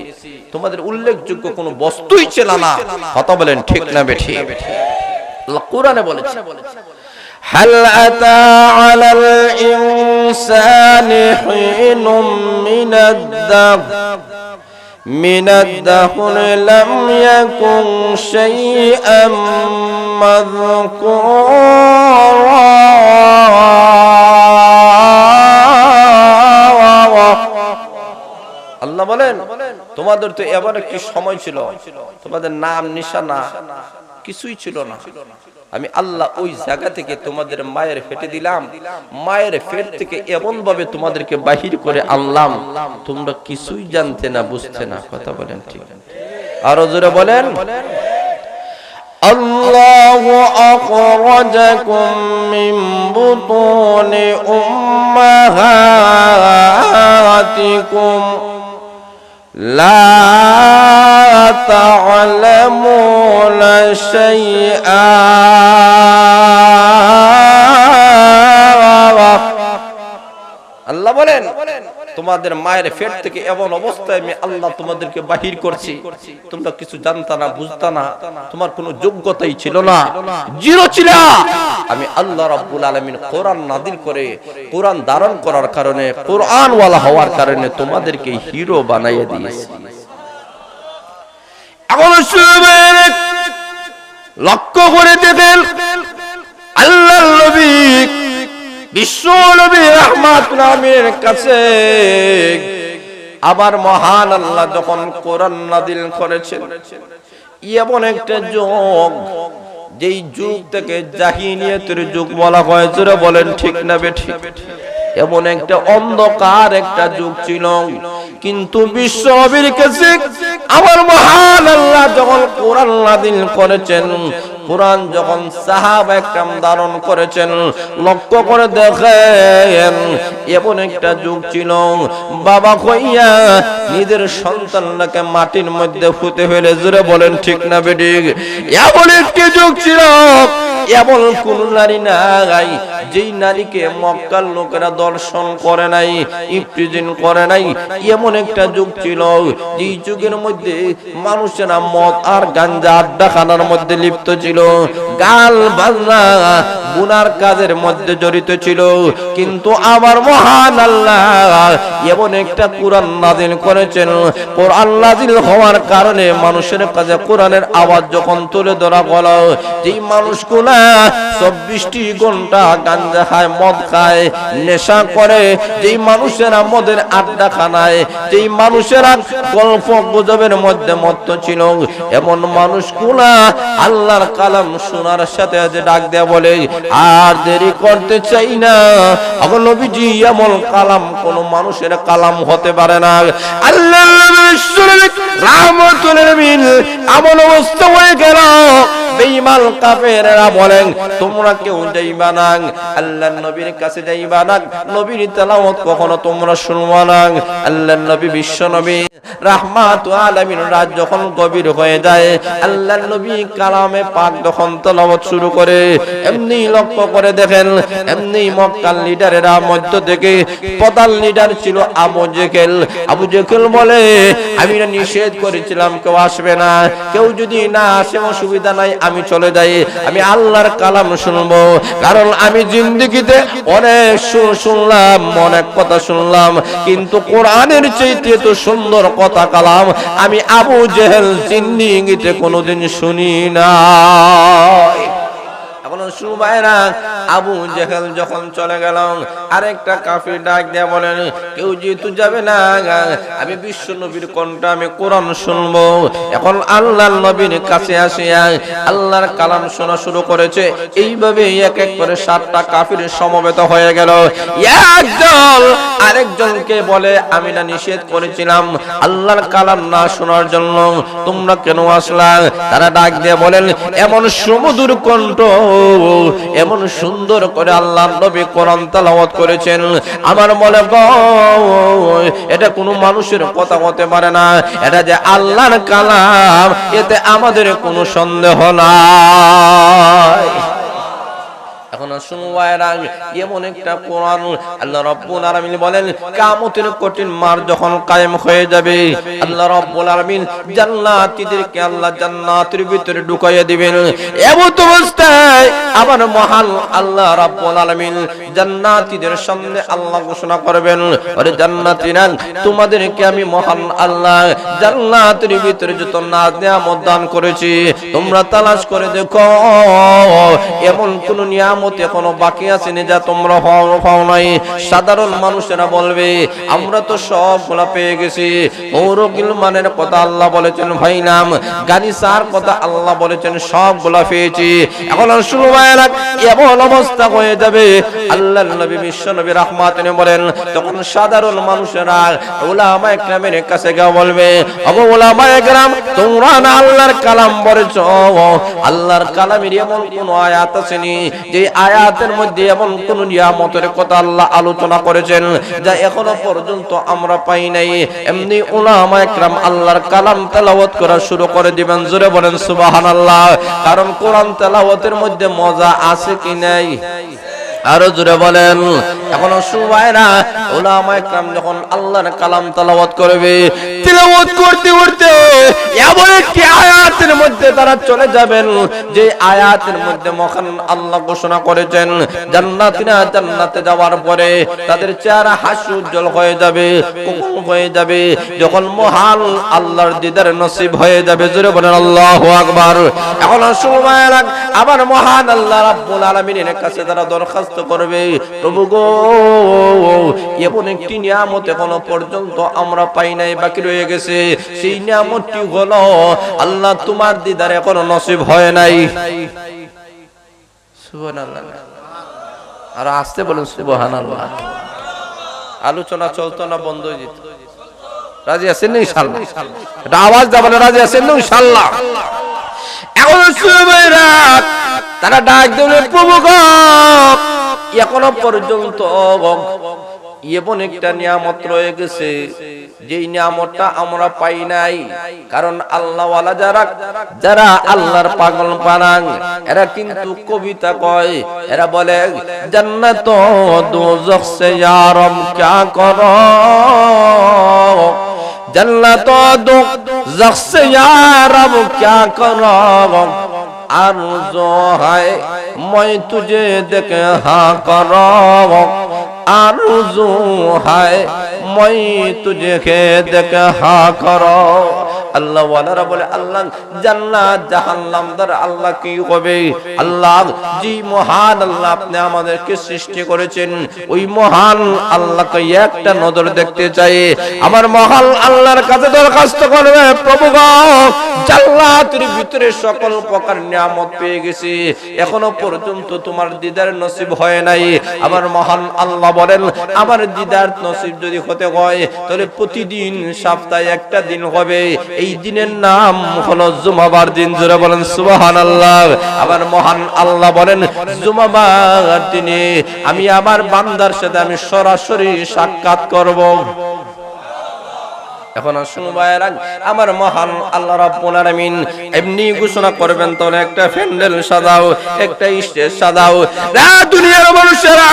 তোমাদের উল্লেখযোগ্য কোনো বস্তুই ছিল না। কথা বলেন ঠিক না বেঠিক? আল্লাহ কোরআনে বলেছেন, হাল আতা আলাল ইনসানি হিনুম মিনাদ দাহর লাম ইয়াকুন শাইআম মাযকুরা। আল্লাহ বলেন, তোমাদের তো এবার একটি সময় ছিল তোমাদের নাম নিশানা কিছুই ছিল না। আমি আল্লাহ ওই জায়গা থেকে তোমাদের মায়ের পেটে দিলাম, মায়ের পেট থেকে এমন ভাবে তোমাদেরকে বাহির করে আনলাম, তোমরা কিছুই জানতে না, বুঝতে না। কথা বলেন ঠিক? আরো জোরে বলেন, আল্লাহু আখরাজাকুম মিন বুতুনি উম্মাহাতিকুম লা তা'লামুনা শাইআ। আল্লাহ বলেন, তোমাদের মায়ের পেট থেকে এমন অবস্থায় আমি আল্লাহ তোমাদেরকে বাহির করছি, তোমরা কিছু জানতা না, বুঝতা না, তোমার কোনো যোগ্যতাই ছিল না, জিরো ছিল। আমি আল্লাহ রাব্বুল আলামিন কোরআন নাযিল করে, কোরআন ধারণ করার কারণে, কোরআন ওয়ালা হওয়ার কারণে তোমাদেরকে হিরো বানাইয়া দিয়েছি। এখন লক্ষ্য করে দেখেন, আল্লাহর নবী বিশ্ব নবী রাহমাতুল আলামিনের কাছে আবার মহান আল্লাহ যখন কোরআন নাযিল করেছেন, এমন একটা যুগ, যেই যুগ থেকে জাহিলিয়াতের যুগ বলা হয়, যারা বলেন ঠিক না বেঠিক? এমন একটা অন্ধকার একটা যুগ ছিল। কিন্তু বিশ্ব নবীর কাছে আমার মহান আল্লাহ যখন কোরআন নাযিল করেছেন, কোরআন যখন সাহাবা একরাম ধারণ করেছেন, লক্ষ্য করে দেখেন এমন একটা যুগ ছিল, বাবা কইয়া নিজের সন্তানকে মাটির মধ্যে পুঁতে ফেলে, জোরে বলেন ঠিক না বেঠিক? এমন একটি যুগ ছিল, এমন কোন নারী নাই যেই নারীকে মক্কার লোকেরা দর্শন করে নাই, ইফতিজিন করে নাই। এমন একটা যুগ ছিল, যেই যুগের মধ্যে মানুষেরা মদ আর গাঞ্জা আড্ডাখানার মধ্যে লিপ্ত ছিল, গাল বাজনা গুনার কাজের মধ্যে জড়িত ছিল। কিন্তু আমার মহান আল্লাহ এমন একটা কোরআন নাযিল করেছেন, কোরআন নাযিল হওয়ার কারণে মানুষের কাছে কোরআনের আওয়াজ যখন তুলে ধরা হলো, যেই মানুষগুলা 24টি ঘন্টা গাঞ্জা খায়, মদ খায়, নেশা করে, যেই মানুষেরা মদের আড্ডা খানায়, যেই মানুষেরা গল্প গুজবের মধ্যে মত্ত ছিল, এমন মানুষগুলা আল্লাহর কালাম শোনার সাথে সাথে ডাক দেয়া বলে, আর দেরি করতে চাই না, আমার নবীজি এমন কালাম কোন মানুষের কালাম হতে পারে না। আল্লাহ রাহমাতুল আলামিন এমন অবস্থা হয়ে গেল, বেঈমান কাফেররা বলেন, তোমরা কেউ যাইবা না আল্লাহর নবীর কাছে, যাইবা না, নবীর তেলাওয়াত কখনো তোমরা শুনবা না। আল্লাহর নবী বিশ্ব নবী রাহমাতুল আলামিন রাত যখন গভীর হয়ে যায়, আল্লাহর নবী কালামে পাক যখন তেলাওয়াত শুরু করে, এমনি লক্ষ্য করে দেখেন, এমনি মক্কার লিডারেরা মধ্য থেকে প্রধান লিডার ছিল আবু জেহেল। আবু জেহেল বলে, আমি না নিষেধ করেছিলাম কেউ আসবে না, কেউ যদি না আসে অসুবিধা নাই, আমি চলে যাই, আমি আল্লাহর কালাম শুনবো। কারণ আমি জিন্দেগিতে অনেক শুনলাম, অনেক কথা শুনলাম, কিন্তু কোরআনের চাইতে তো সুন্দর কথা কালাম আমি আবু জেহেল জিন্দিগিতে কোনোদিন শুনি না। সুবাইরা আবু জেহেল যখন চলে গেল, আরেকটা কাফির ডাক দিয়ে বলেন, কেউ যেহেতু যাবে না, আমি বিশ্ব নবীর কণ্ঠ আমি কোরআন শুনবো। এখন আল্লাহর নবীর কাছে আসিয়া আল্লাহর কালাম শোনা শুরু করেছে। এইভাবে এক এক করে 7টা কাফির সমবেত হয়ে গেল। একজন আরেকজনকে বলে, আমি না নিষেধ করেছিলাম আল্লাহর কালাম না শোনার জন্য, তোমরা কেন আসলা? তারা ডাক দিয়ে বলেন, এমন সুমধুর কণ্ঠ, এমন সুন্দর করে আল্লাহর নবী কোরআন তেলাওয়াত করেছেন, আমার মনে হয় এটা কোনো মানুষের কথা হতে পারে না, এটা যে আল্লাহর কালাম, এতে আমাদের কোনো সন্দেহ নাই। এখন এমন একটা কোরআন আল্লাহ রাব্বুল আলামিন বলেন, কিয়ামতের কঠিন মার যখন কায়েম হয়ে যাবে, আল্লাহ রাব্বুল আলামিন জান্নাতীদেরকে আল্লাহ জান্নাতের ভিতরে ঢুকাইয়া দিবেন। এমন অবস্থায় আবার মহান আল্লাহ রাব্বুল আলামিন জান্নাতীদের সামনে আল্লাহ ঘোষণা করবেন, আরে জান্নাতীরা, তোমাদেরকে আমি মহান আল্লাহ জান্নাতের ভিতরে যত নাজ নিয়ামত দান করেছি, তোমরা তালাশ করে দেখো এমন কোন নিয়ামত এখনো বাকি আছে যা তোমরা পাও নাই। সাধারণ মানুষেরা বলবে, আমরা তো সবগুলা পেয়ে গেছি। পৌরকিল মানের কথা আল্লাহ বলেছেন ভাই নাম, গানিসার কথা আল্লাহ বলেছেন সবগুলা পেয়েছি। এখন শুরু এমন অবস্থা হয়ে যাবে, আল্লাহর নবী বিশ্ব নবী রাহমাতুন বলেন, তখন সাধারণ মানুষেরা উলামায়ে কেরামের কাছে গিয়ে বলবে, ওগো উলামায়ে কেরাম, তোমরা না আল্লাহর কালাম পড়েছো, আল্লাহর কালামের এমন কোন আয়াত আসেনি যে আয়াতের মধ্যে এমন কোন নিয়ামতের কথা আল্লাহ আলোচনা করেছেন যা এখনো পর্যন্ত আমরা পাই নাই? এমনি উলামায়ে কেরাম আল্লাহর কালাম তেলাওয়াত করা শুরু করে দিবেন। জোরে বলেন সুবহানাল্লাহ। কারণ কোরআন তেলাওয়াতের মধ্যে মজা আছে কি নাই? আরো জোরে বলেন। এখন সুবাইরা উলামায়ে কেরাম যখন আল্লাহর কালাম তেলাওয়াত করবে, তেলাওয়াত করতে করতে এমন একটি আয়াতের মধ্যে তারা চলে যাবেন যে আয়াতের মধ্যে মহান আল্লাহ ঘোষণা করেছেন, জান্নাতীরা জান্নাতে যাওয়ার পরে তাদের চেহারা হাসি উজ্জ্বল হয়ে যাবে। কখন হয়ে যাবে? যখন মহান আল্লাহর দিদার নসিব হয়ে যাবে। জোরে বলেন আল্লাহু আকবার। এখন সুবাইরা আবার মহান আল্লাহ রাব্বুল আলামিনের কাছে তারা দরখাস্ত করবে, প্রভু গো, এমন একটি নিয়ামত এখনো পর্যন্ত আমরা পাই নাই, বাকি রয়ে গেছে। সেই নিয়ামতটি হলো আল্লাহ তোমার দিদার এখনো নসিব হয় নাই। সুবহানাল্লাহ। আর আসতে বলেন সুবহানাল্লাহ। আলোচনা চলতো না, বন্ধ হয়ে যেত। রাজি আছেন না ইনশাআল্লাহ? এটা আওয়াজ দাও, রাজি আছেন না ইনশাআল্লাহ? এখন সুবহানাল্লাহ তারা ডাক দিলে, প্রভু গো, এখনো পর্যন্ত এমন একটা নিয়ামত রয়ে গেছে যেই নিয়ামতটা আমরা পাই নাই। কারণ আল্লাহওয়ালা যারা আল্লাহর পাগল পানাং, এরা কিন্তু কবিতা কয়, এরা বলে, জান্নাত দোজখ সে ইয়া রব ক্যা করো, জান্নাত দোজখ সে ইয়া রব ক্যা করো, আরজু হায় मैं तुझे देखे हाँ करो, आरज़ू है मैं तुझे देखे हाँ करो। আল্লাহ ওয়ালারা বলে, আল্লাহ জান্নাত জাহান্নাম দ্বারা আল্লাহ কি হবে? আল্লাহ জি মহান আল্লাহ আপনি আমাদেরকে সৃষ্টি করেছেন, ওই মহান আল্লাহকে একটা নজর দেখতে চাই। আমার মহান আল্লাহর কাছে দরখাস্ত করবে, প্রভু গো, জান্নাতের ভিতরে সকল প্রকার নিয়ামত পেয়ে গেছি, এখনো পর্যন্ত তোমার দিদার নসিব হয় নাই। আমার মহান আল্লাহ বলেন, আমার দিদার নসিব যদি হতে হয় তাহলে প্রতিদিন সপ্তাহে একটা দিন হবে, এই দিনের নাম হলো জুমাবার দিন। জোরে বলেন সুবহানাল্লাহ। আবার মহান আল্লাহ বলেন, জুমাবার দিনে আমি আমার বান্দার সাথে আমি সরাসরি সাক্ষাৎ করব। এখন শুনবায়রা, আমার মহান আল্লাহ রাব্বুল আলামিন এমনি ঘোষণা করবেন, তাহলে একটা প্যান্ডেল সাজাও, একটা স্টেজ সাজাও। দুনিয়ার মানুষেরা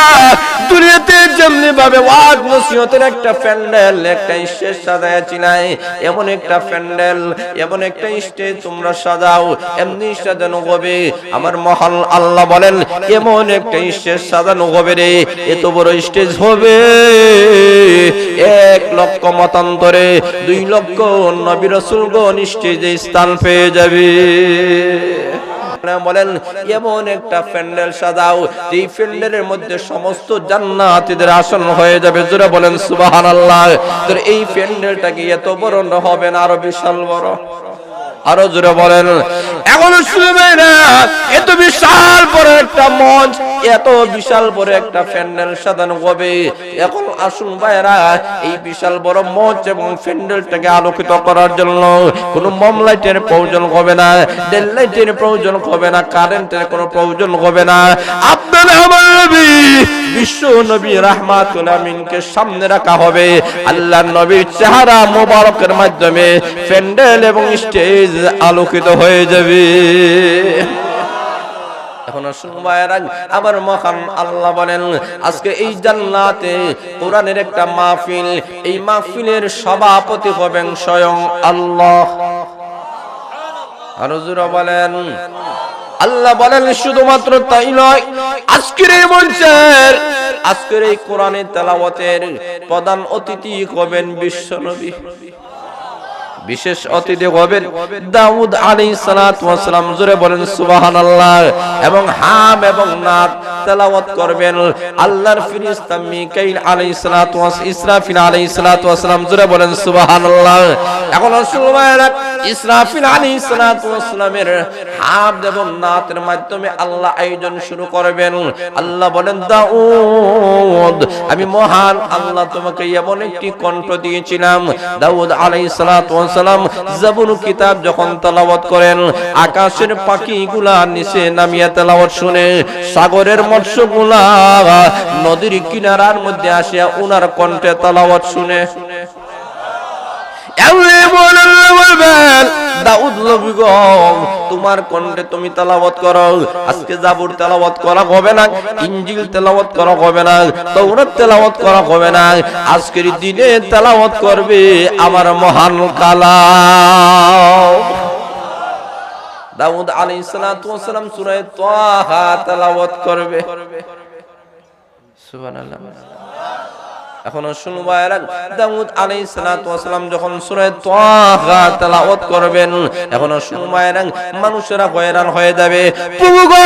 দুনিয়াতে যেমনি ভাবে ওয়াজ নসিহতের একটা প্যান্ডেল, একটা স্টেজ সাজায় চিনাই, এমন একটা প্যান্ডেল, এমন একটা স্টেজ তোমরা সাজাও, এমনি সাজানো হবে। আমার মহান আল্লাহ বলেন, এমন একটা স্টেজ সাজানো হবে রে, এত বড় স্টেজ হবে 1 লক্ষ মতান্তরে 2 লক্ষ নবী রাসূলগণ স্টেজে স্থান পেয়ে যাবে। বলেন এমন একটা প্যান্ডেল সাজাও এই প্যান্ডেলের মধ্যে সমস্ত জান্নাতীদের আসন হয়ে যাবে। জোরে বলেন সুবহানাল্লাহ। তো এই প্যান্ডেলটা কি এত বড় হবে না আরো বিশাল বড়? আরো জোরে বলেন। এখন শুনবে না, এত বিশাল বড় একটা মঞ্চ, এত বিশাল বড় একটা প্যান্ডেল সাজানো হবে। এখন আসুন ভাইরা, এই বিশাল বড় মঞ্চ এবং প্যান্ডেলটাকে আলোকিত করার জন্য কোনো মোম লাইটের প্রয়োজন হবে না, ডেল লাইটের প্রয়োজন হবে না, কারেন্টের কোনো প্রয়োজন হবে না। আপনার আমার নবী বিশ্ব নবী রাহমাতুল আমিনকে সামনে রাখা হবে। আল্লাহর নবীর চেহারা মোবারকের মাধ্যমে প্যান্ডেল এবং স্টেজ আলোকিত হয়ে যাবে। এখন আবার মহান আল্লাহ বলেন আজকে এই জান্নাতে কোরআনের একটা মাহফিল, এই মাহফিলের সভাপতি হবেন স্বয়ং আল্লাহ। আর হুজুর বলেন আল্লাহ বলেন শুধুমাত্র তাই নয়, আজকের এই মঞ্চের আজকের এই কোরআনের তেলাওয়াতের প্রধান অতিথি হবেন বিশ্ব নবী। বিশেষ অতিথি হবেন দাউদ আলাইহিস সালাতু ওয়াস সালাম। জোরে বলেন সুবহানাল্লাহ। এবং হাম এবং নাত তেলাওয়াত করবেন আল্লাহর ফেরেশতা মিকাইল আলাইহিস সালাতু ওয়াস ইসরাফিল আলাইহিস সালাতু ওয়াস সালাম। জোরে বলেন সুবহানাল্লাহ। এখন সুবহানাল্লাহ ইসরাফিল আলাইহিস সালাতু ওয়াস সালামের হাম এবং নাতের মাধ্যমে আল্লাহ আয়োজন শুরু করবেন। আল্লাহ বলেন দাউদ আমি মহান আল্লাহ তোমাকে এমন একটি কণ্ঠ দিয়েছিলাম। দাউদ আলাইহিস সালাতু ওয়াস সালাম জাবুর কিতাব যখন তেলাওয়াত করেন, আকাশের পাখিগুলা নিচে নামিয়ে তেলাওয়াত শুনে, সাগরের মৎস্যগুলা নদীর কিনারার মধ্যে আসিয়া উনার কণ্ঠে তেলাওয়াত শুনে দাউদ নবী গো তোমার কণ্ঠে তুমি তেলাওয়াত করো। আজকে জাবুর তেলাওয়াত করা হবে না, ইনজিল তেলাওয়াত করা হবে না, তাওরাত তেলাওয়াত করা হবে না, আজকের দিনে তেলাওয়াত করবে আমার মহান কালাম। দাউদ আলাইহিস সালাতু ওয়াস সালাম সূরা তাহা তেলাওয়াত করবে। সুবহানাল্লাহ। এখন শুনুন ভাইরা, দাউদ আলাইহিস সালাতু ওয়াস সালাম যখন সূরা তাহা তেলাওয়াত করবেন, এখন শুনুন ভাইরা, মানুষেরা হয়রান হয়ে যাবে। প্রভু গো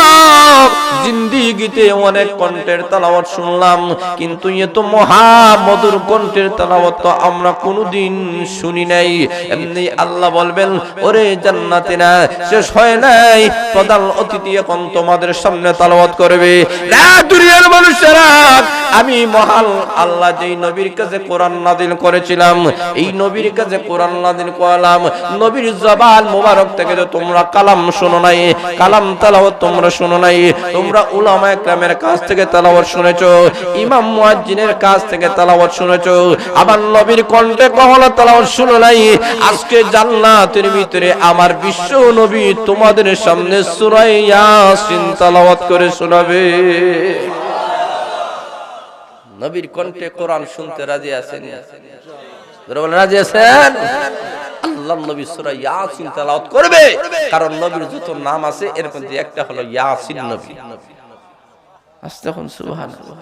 জিন্দেগিতে অনেক কণ্ঠের তেলাওয়াত শুনলাম, কিন্তু এত মহা মধুর কণ্ঠের তেলাওয়াত তো আমরা কোনোদিন শুনি নাই। এমনি আল্লাহ বলবেন ওরে জান্নাতীরা শেষ হয় নাই, প্রধান অতিথি এখন তোমাদের সামনে তেলাওয়াত করবে। না দুনিয়ার মানুষেরা, আমি মহান আল্লাহ যেই নবীর কাছে কোরআন নাযিল করেছিলাম, এই নবীর কাছে কোরআন নাযিল করলাম, নবীর জবান মোবারক থেকে যে তোমরা কালাম শোনো নাই, কালাম তেলাওয়াত তোমরা শোনো নাই, তোমরা উলামায়ে কেরামের কাছ থেকে তেলাওয়াত শুনেছো, ইমাম মুয়াজ্জিনের কাছ থেকে তেলাওয়াত শুনেছো, আবার নবীর কণ্ঠে কখনো তেলাওয়াত শুনো নাই। আজকে জান্নাতের ভিতরে আমার বিশ্ব নবী তোমাদের সামনে সূরা ইয়াসিন তেলাওয়াত করে শোনাবে। নবীর কণ্ঠে কোরআন শুনতে রাজি আছেন? রাজি আছেন? আল্লাহ নবী সূরা ইয়াসিন তেলাওয়াত করবে, কারণ নবীর যত নাম আছে এর মধ্যে একটা হলো ইয়াসিন নবী। আস্তাগফিরুল্লাহ সুবহানাল্লাহ।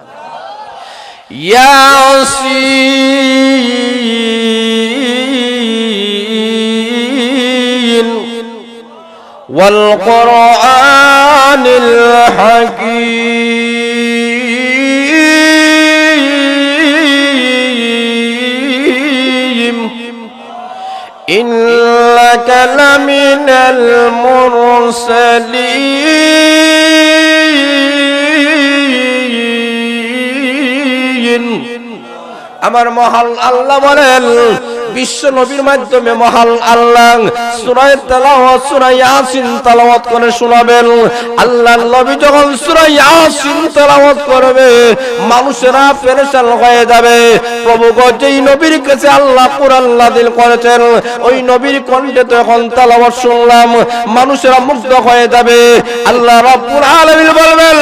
ইয়াসিন ওয়াল কুরআনিল হাকীম ইন্নাকা লামিনাল মুরসালিন। আমার মহান আল্লাহ বলেন বিশ্ব নবীর মাধ্যমে মহান আল্লাহ সূরা তেলাওয়াত সূরা ইয়াসিন তেলাওয়াত করে শোনাবেন। আল্লাহর নবী যখন সূরা ইয়াসিন তেলাওয়াত করবে, মানুষেরা পেরেশান হয়ে যাবে। প্রভু গো যেই নবীর কাছে আল্লাহ কোরআন নাযিল করেছেন, ওই নবীর কণ্ঠে যখন তেলাওয়াত শুনলাম, মানুষেরা মুগ্ধ হয়ে যাবে। আল্লাহ রাব্বুল আলামিন বলবেন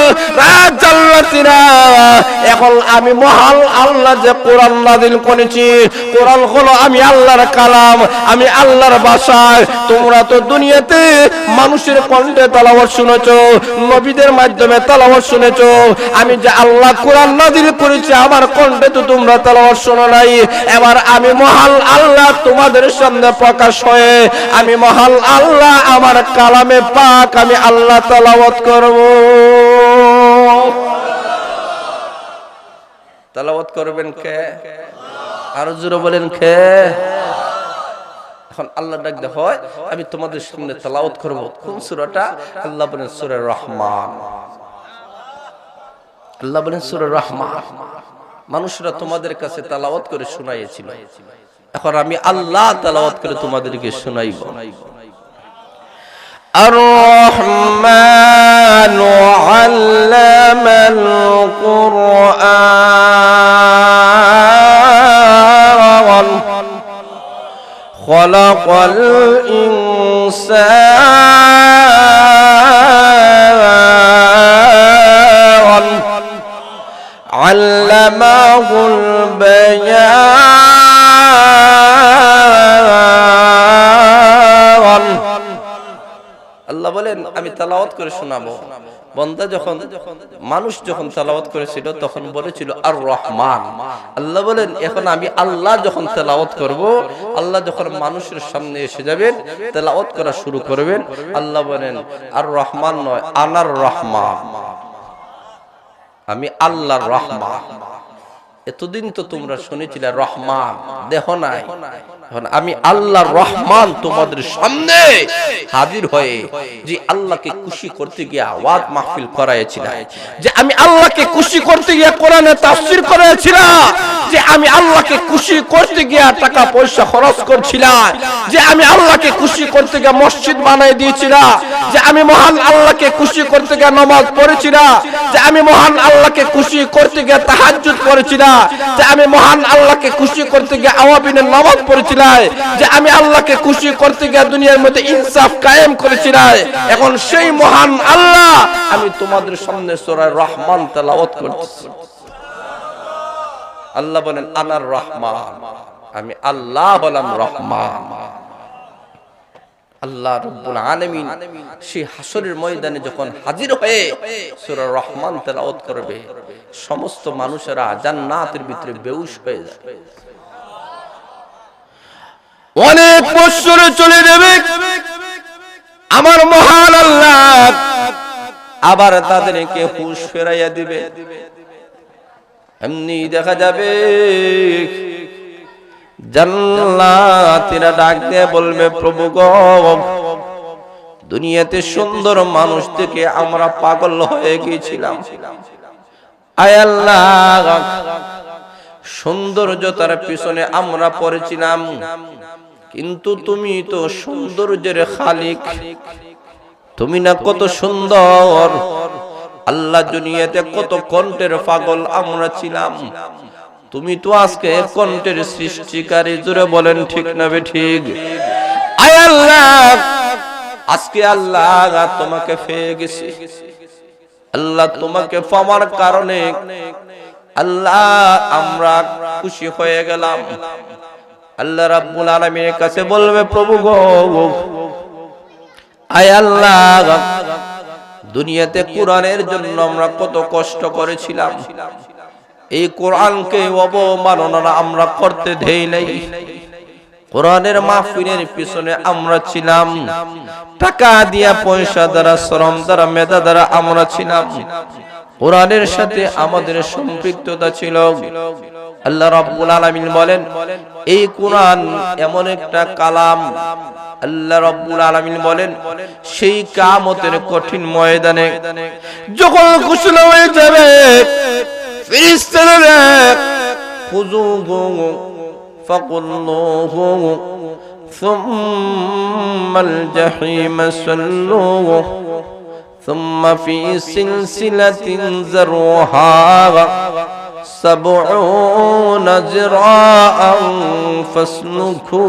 জান্নাতীরা এখন আমি মহান আল্লাহ যে কোরআন নাযিল করেছি, কোরআন হলো আমি আমি আল্লাহর কালাম, আমি আল্লাহর ভাষায়। তোমরা তো দুনিয়াতে মানুষের কণ্ঠে তেলাওয়াত শুনেছো, নবীদের মাধ্যমে তেলাওয়াত শুনেছো। আমি যে আল্লাহ কোরআন নাযিল করেছি আমার কণ্ঠে তো তোমরা তেলাওয়াত শোনো নাই। এবার আমি মহান আল্লাহ তোমাদের সামনে প্রকাশ হয়ে আমি মহান আল্লাহ আমার কালামে পাক আমি আল্লাহ তেলাওয়াত করব। তেলাওয়াত করবেন কে? আরো জোরে বলেন কে? এখন আল্লাহ ডাক দেয় হয় আমি তোমাদের সামনে তেলাওয়াত করব। কোন সূরাটা? আল্লাহ বলেন সূরা রহমান। আল্লাহ বলেন সূরা রহমান। মানুষরা তোমাদের কাছে তেলাওয়াত করে শোনাইয়েছিল, এখন আমি আল্লাহ তেলাওয়াত করে তোমাদেরকে শোনাইব। الرحمن علم القرآن خلق الإنسان علمه البيان। আল্লাহ বলেন আমি তেলাওয়াত করে শোনাবো। বান্দা যখন মানুষ যখন তেলাওয়াত করেছিল তখন বলেছিল আর রহমান। আল্লাহ বলেন এখন আমি আল্লাহ যখন তেলাওয়াত করব, আল্লাহ যখন মানুষের সামনে এসে যাবেন তেলাওয়াত করা শুরু করবেন, আল্লাহ বলেন আর রহমান নয় আনার রহমান, আমি আল্লাহর রহমান। এতদিন তো তোমরা শুনেছিলে রহমান, দেখো নাই, এখন আমি আল্লাহর রহমান তোমাদের সামনে হাজির হয়ে যে আল্লাহকে খুশি করতে গিয়ে ওয়াজ মাহফিল করাইছিলাম, যে আমি আল্লাহকে খুশি করতে গিয়ে কোরআনে তাফসীর করাইছিলাম, যে আমি আল্লাহকে খুশি করতে গিয়ে টাকা পয়সা খরচ করছিলাম, যে আমি আল্লাহকে খুশি করতে গিয়ে মসজিদ বানাই দিয়েছিলাম, যে আমি মহান আল্লাহকে খুশি করতে গিয়ে নামাজ পড়েছিলাম, যে আমি মহান আল্লাহকে খুশি করতে গিয়ে তাহাজ্জুদ পড়েছিলাম, যে আমি মহান আল্লাহকে খুশি করতে গিয়ে আওয়াবিনের নামাজ পড়েছিলাম, যে আমি আল্লাহকে খুশি করতে গিয়ে দুনিয়ার মধ্যে ইনসাফ কায়েম করেছিলাম। এখন সেই মহান আল্লাহ আমি তোমাদের সামনে সূরা রহমান তেলাওয়াত করতেছি। আল্লাহ বলেন আনার রহমান, আমি আল্লাহ হলাম রহমান। আল্লাহ রাব্বুল আলামিন সেই হাসরের ময়দানে যখন হাজির হয়ে সূরা রহমান তেলাওয়াত করবে, সমস্ত মানুষেরা জান্নাতের ভিতরে বেহুশ হয়ে যাবে। অনেক বছর চলে যাবে, আমার মহান আল্লাহ আবার তাদেরকে হুঁশ ফেরাইয়া দিবে। এমনি দেখা যাবে জান্নাতীরা ডাক দিয়ে বলবে প্রভু গো, দুনিয়াতে সুন্দর মানুষ থেকে আমরা পাগল হয়ে গিয়েছিলাম, আয় আল্লাহ সৌন্দর্যতার পিছনে আমরা পড়েছিলাম, কিন্তু তুমি তো সৌন্দর্যের খালিক, তুমি না কত সুন্দর। আল্লাহ দুনিয়াতে কত কণ্ঠের পাগল আমরা ছিলাম, তুমি তো আজকে কণ্ঠের সৃষ্টিকারী। জোরে বলেন ঠিক না বেঠিক? আয় আল্লাহ আজকে আল্লাহ তোমাকে পেয়ে গেছি, আল্লাহ তোমাকে পাওয়ার কারণে আল্লাহ আমরা খুশি হয়ে গেলাম। আল্লাহ রাব্বুল আলামিনের কাছে বলবে প্রভু গো, আয় আল্লাহ দুনিয়াতে কোরআনের জন্য আমরা কত কষ্ট করেছিলাম, এই কোরআনকে অবমাননা আমরা করতে দেই নাই, কোরআনের মাহফিলের পিছনে আমরা ছিলাম, টাকা দিয়া পয়সা দ্বারা শ্রম দ্বারা মেধা দ্বারা আমরা ছিলাম, কোরআনের সাথে আমাদের সম্পৃক্ততা ছিল। আল্লাহ রাব্বুল আলামিন বলেন এই কোরআন এমন একটা কালাম, আল্লাহ রাব্বুল আলামিন বলেন সেই কিয়ামতের কঠিন ময়দানে যখন ঘোষণা হয়ে যাবে ফেরেশতারা খুযুহু ফাকুল্লুহু সুম্মাল জাহিম সাল্লুহু সুম্মা ফি সিলসিলাতিন যারউহা সাবউনা যিরাআন ফাসলুকু।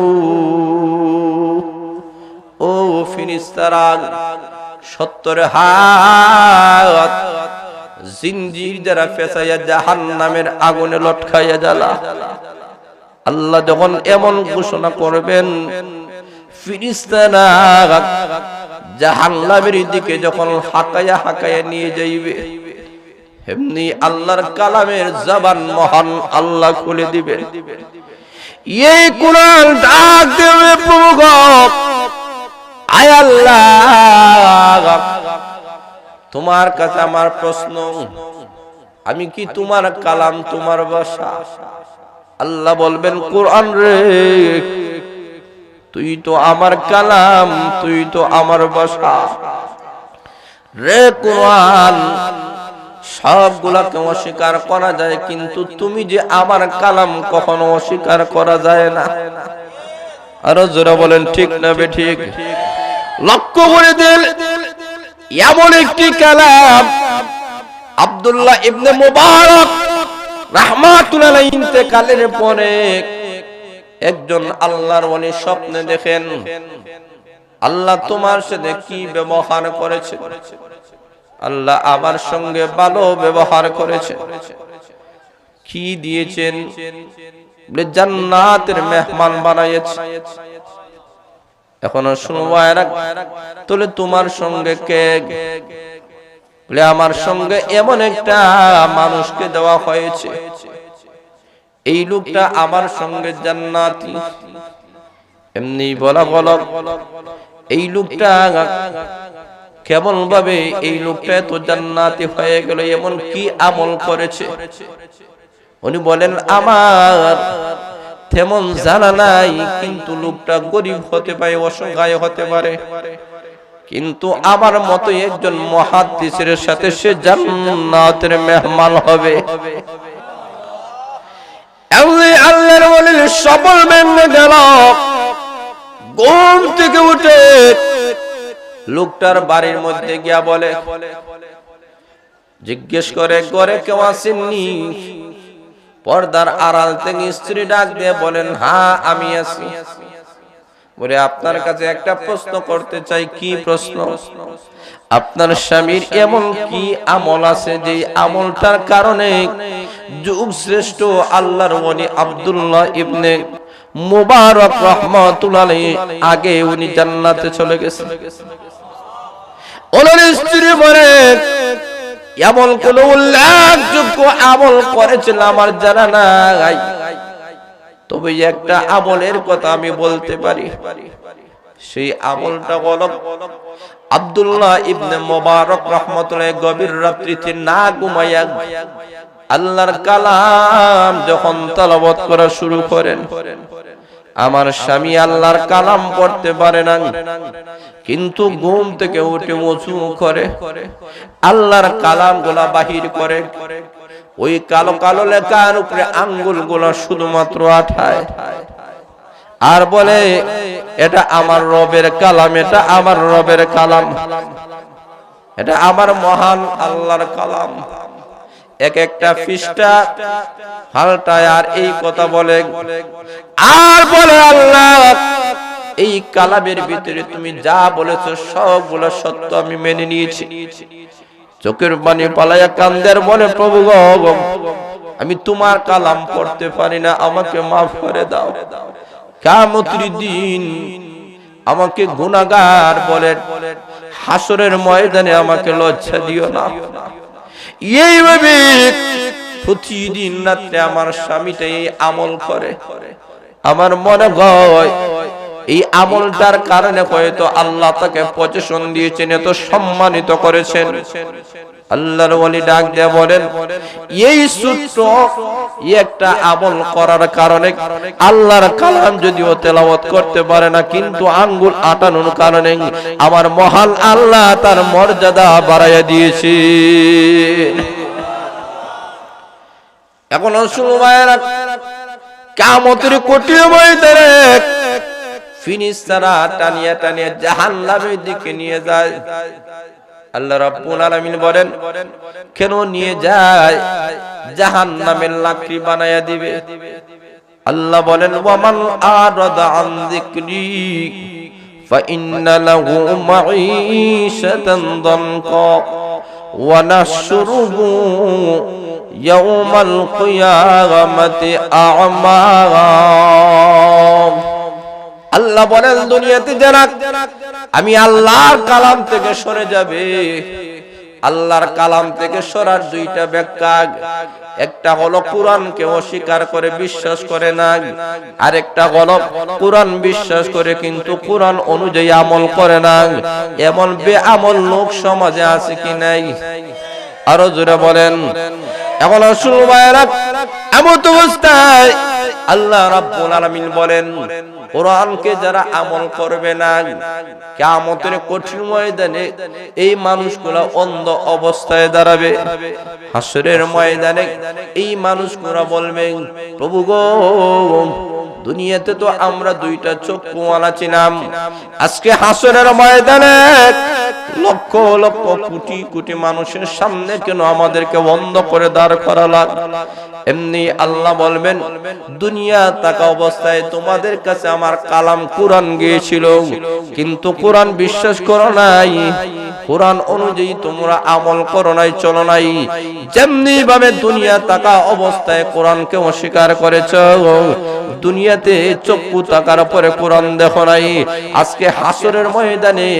ও ফেরেশতারা 70 হাত জিনজির দ্বারা পেঁচাইয়া জাহান্নামের আগুনে লটকাইয়া জ্বালা। আল্লাহ যখন এমন ঘোষণা করবেন, ফেরেশতারা জাহান্নামের দিকে যখন হাঁকায়া হাঁকায়া নিয়ে যাইবে, এমনি আল্লাহর কালামের জবান মহান আল্লাহ খুলে দিবেন। এই কোরআন ডাক দেবে, প্রভু গো, আয় আল্লাহ, তোমার কাছে আমার প্রশ্ন, আমি কি তোমার কালাম, তোমার ভাষা? আল্লাহ বলবেন, কোরআন রে, তুই তো আমার কালাম, তুই তো আমার ভাষা রে। কোরআন সবগুলাকে অস্বীকার করা যায়, কিন্তু তুমি যে আমার কালাম কখনো অস্বীকার করা যায় না। আরো জোরে বলেন ঠিক না বেঠিক? লক্ষ্য করে দেন, এমন একটি কালাম আব্দুল্লাহ ইবনে মুবারক রাহমাতুল্লাহ আলাইহি ইন্তেকালের পরে একজন আল্লাহর ওলি স্বপ্নে দেখেন, আল্লাহ তোমার সাথে কি ব্যবহার করেছে? আল্লাহ আমার সঙ্গে ভালো ব্যবহার করেছে। কি দিয়েছেন? জান্নাতের মেহমান বানাইছে। এখনো শুনবায় রাখ, তাহলে তোমার সঙ্গে কে? বলে আমার সঙ্গে এমন একটা মানুষকে দেওয়া হয়েছে, এই লোকটা আমার সঙ্গে জান্নাতি। এমনি বলা বলো, এই লোকটা কেমন ভাবে এই লোকটা তো জান্নাতি হয়ে গেল, এমন কি আমল করেছে? উনি বলেন, আমার তেমন জানা নাই, কিন্তু লোকটা গরিব হতে পারে, অসহায় হতে পারে, কিন্তু আমার মতো একজন মুহাদ্দিসের সাথে সে জান্নাতের মেহমান হবে। আল্লাহর ওলির সবল ভেঙে গেল। ঘুম থেকে উঠে লোকটার বাড়ির মধ্যে গিয়া বলে, জিজ্ঞেস করে ঘরে কেউ আসেননি? পর্দার আড়াল থেকে স্ত্রী ডাক দিয়ে বলেন, হ্যাঁ আমি আছি। বলে, আপনার কাছে একটা প্রশ্ন করতে চাই। কি প্রশ্ন? আপনার স্বামীর এমন কি আমল আছে যে আমলটার কারণে যুগ শ্রেষ্ঠ আল্লাহর ওলি আব্দুল্লাহ ইবনে মুবারক রাহমাতুল্লাহ আলাইহি আগে উনি জান্নাতে চলে গেছে? ওনার স্ত্রী বলে, এমন কোন উল্লেখযোগ্য আমল করেছিল আমার জানা নাই, তবে একটা আমলের কথা আমি বলতে পারি। সেই আমলটা হলো, আব্দুল্লাহ ইবনে মুবারক রাহমাতুল্লাহ গভীর রাত্রিতে না ঘুমাইয়া আল্লাহর কালাম যখন তেলাওয়াত করা শুরু করেন, আমার স্বামী আল্লাহর কালাম পড়তে পারে না, কিন্তু ঘুম থেকে উঠে ওযু করে আল্লাহর কালামগুলা বাহির করে, ওই কালো কালো লেখার উপরে আঙ্গুলগুলো শুধুমাত্র আঠায় আর বলে, এটা আমার রবের কালাম, এটা আমার রবের কালাম, এটা আমার মহান আল্লাহর কালাম। এক একটা পৃষ্ঠা পাল্টায় আর এই কথা বলে, আর বলে, আল্লাহ এই কালামের ভিতরে তুমি যা বলেছো সবগুলো সত্য, আমি মেনে নিয়েছি। চোখের পানি পালাইয়া কান্দের বলে, প্রভু গো, আমি তোমার কালাম পড়তে পারি না, আমাকে মাফ করে দাও। কিয়ামতের দিন আমাকে গুনাহগার বলে হাসরের ময়দানে আমাকে লজ্জা দিও না। এইভাবে প্রতিদিন রাতে আমার স্বামীটা এই আমল করে। আমার মনে হয় এই আমলটার কারণে হয়তো আল্লাহ তাকে পজিশন দিয়েছেন, এত সম্মানিত করেছেন। আল্লাহর ওলি ডাক দিয়ে বলেন, এই সূত্র একটা আমল করার কারণে আল্লাহর কালাম যদিও তেলাওয়াত করতে পারে না, কিন্তু আঙ্গুল আটানোর কারণে আমার মহান আল্লাহ তার মর্যাদা বাড়াইয়া দিয়েছে। এখন শুনুমায়েরা, কিয়ামতের কঠিন ময়দানে ফেরেশতারা টানিয়া টানিয়া জাহান্নামের দিকে নিয়ে যায়। আল্লাহ রাব্বুল আলামিন বলেন, কেন নিয়ে যায়? জাহান্নামের লাকড়ি বানায়া দিবে। আল্লাহ বলেন, ওয়ামান আরাদা আন যিকরি ফাইন্না লাহু মাঈশাতান দানকা ওয়া নাহশুরুহু ইয়াউমাল কিয়ামাতি আ'মা। আল্লাহ বলেন দুনিয়াতে যারা আমি আল্লাহর কালাম থেকে সরে যাবে, আল্লাহর কালাম থেকে সরার দুইটা ব্যাখ্যা, একটা হলো কোরআনকে অস্বীকার করে বিশ্বাস করে না, আর একটা হলো কোরআন বিশ্বাস করে কিন্তু কোরআন অনুযায়ী আমল করে না। এমন বেআমল লোক সমাজে আছে কি নাই? আরো জোরে বলেন। এখন শুনুন ভাইরা, এমন অবস্থায় আল্লাহ রাব্বুল আলামিন বলেন কোরআনকে যারা আমল করবে না, কিয়ামতের কঠিন ময়দানে এই মানুষগুলো অন্ধ অবস্থায় দাঁড়াবে। হাসরের ময়দানে এই মানুষগুলো বলবে, প্রভু গো, দুনিয়াতে তো আমরা দুইটা চক্ষুওয়ালা ছিলাম, আজকে হাসরের ময়দানে লক্ষ লক্ষ কোটি কোটি মানুষের সামনে কেন আমাদেরকে বন্ধ করে দাঁড় করালা? এমনি আল্লাহ বলবেন, দুনিয়া থাকা অবস্থায় তোমাদের কাছে আমার কালাম কোরআন গিয়েছিল, কিন্তু কোরআন বিশ্বাস করো নাই, কোরআন অনুযায়ী তোমরা আমল করো নাই, চলো নাই। যেমনি ভাবে দুনিয়া থাকা অবস্থায় কোরআনকে অস্বীকার করেছ, দুনিয়াতে চক্ষু থাকার পরে কোরআন দেখো নাই, আজকে হাসরের ময়দানে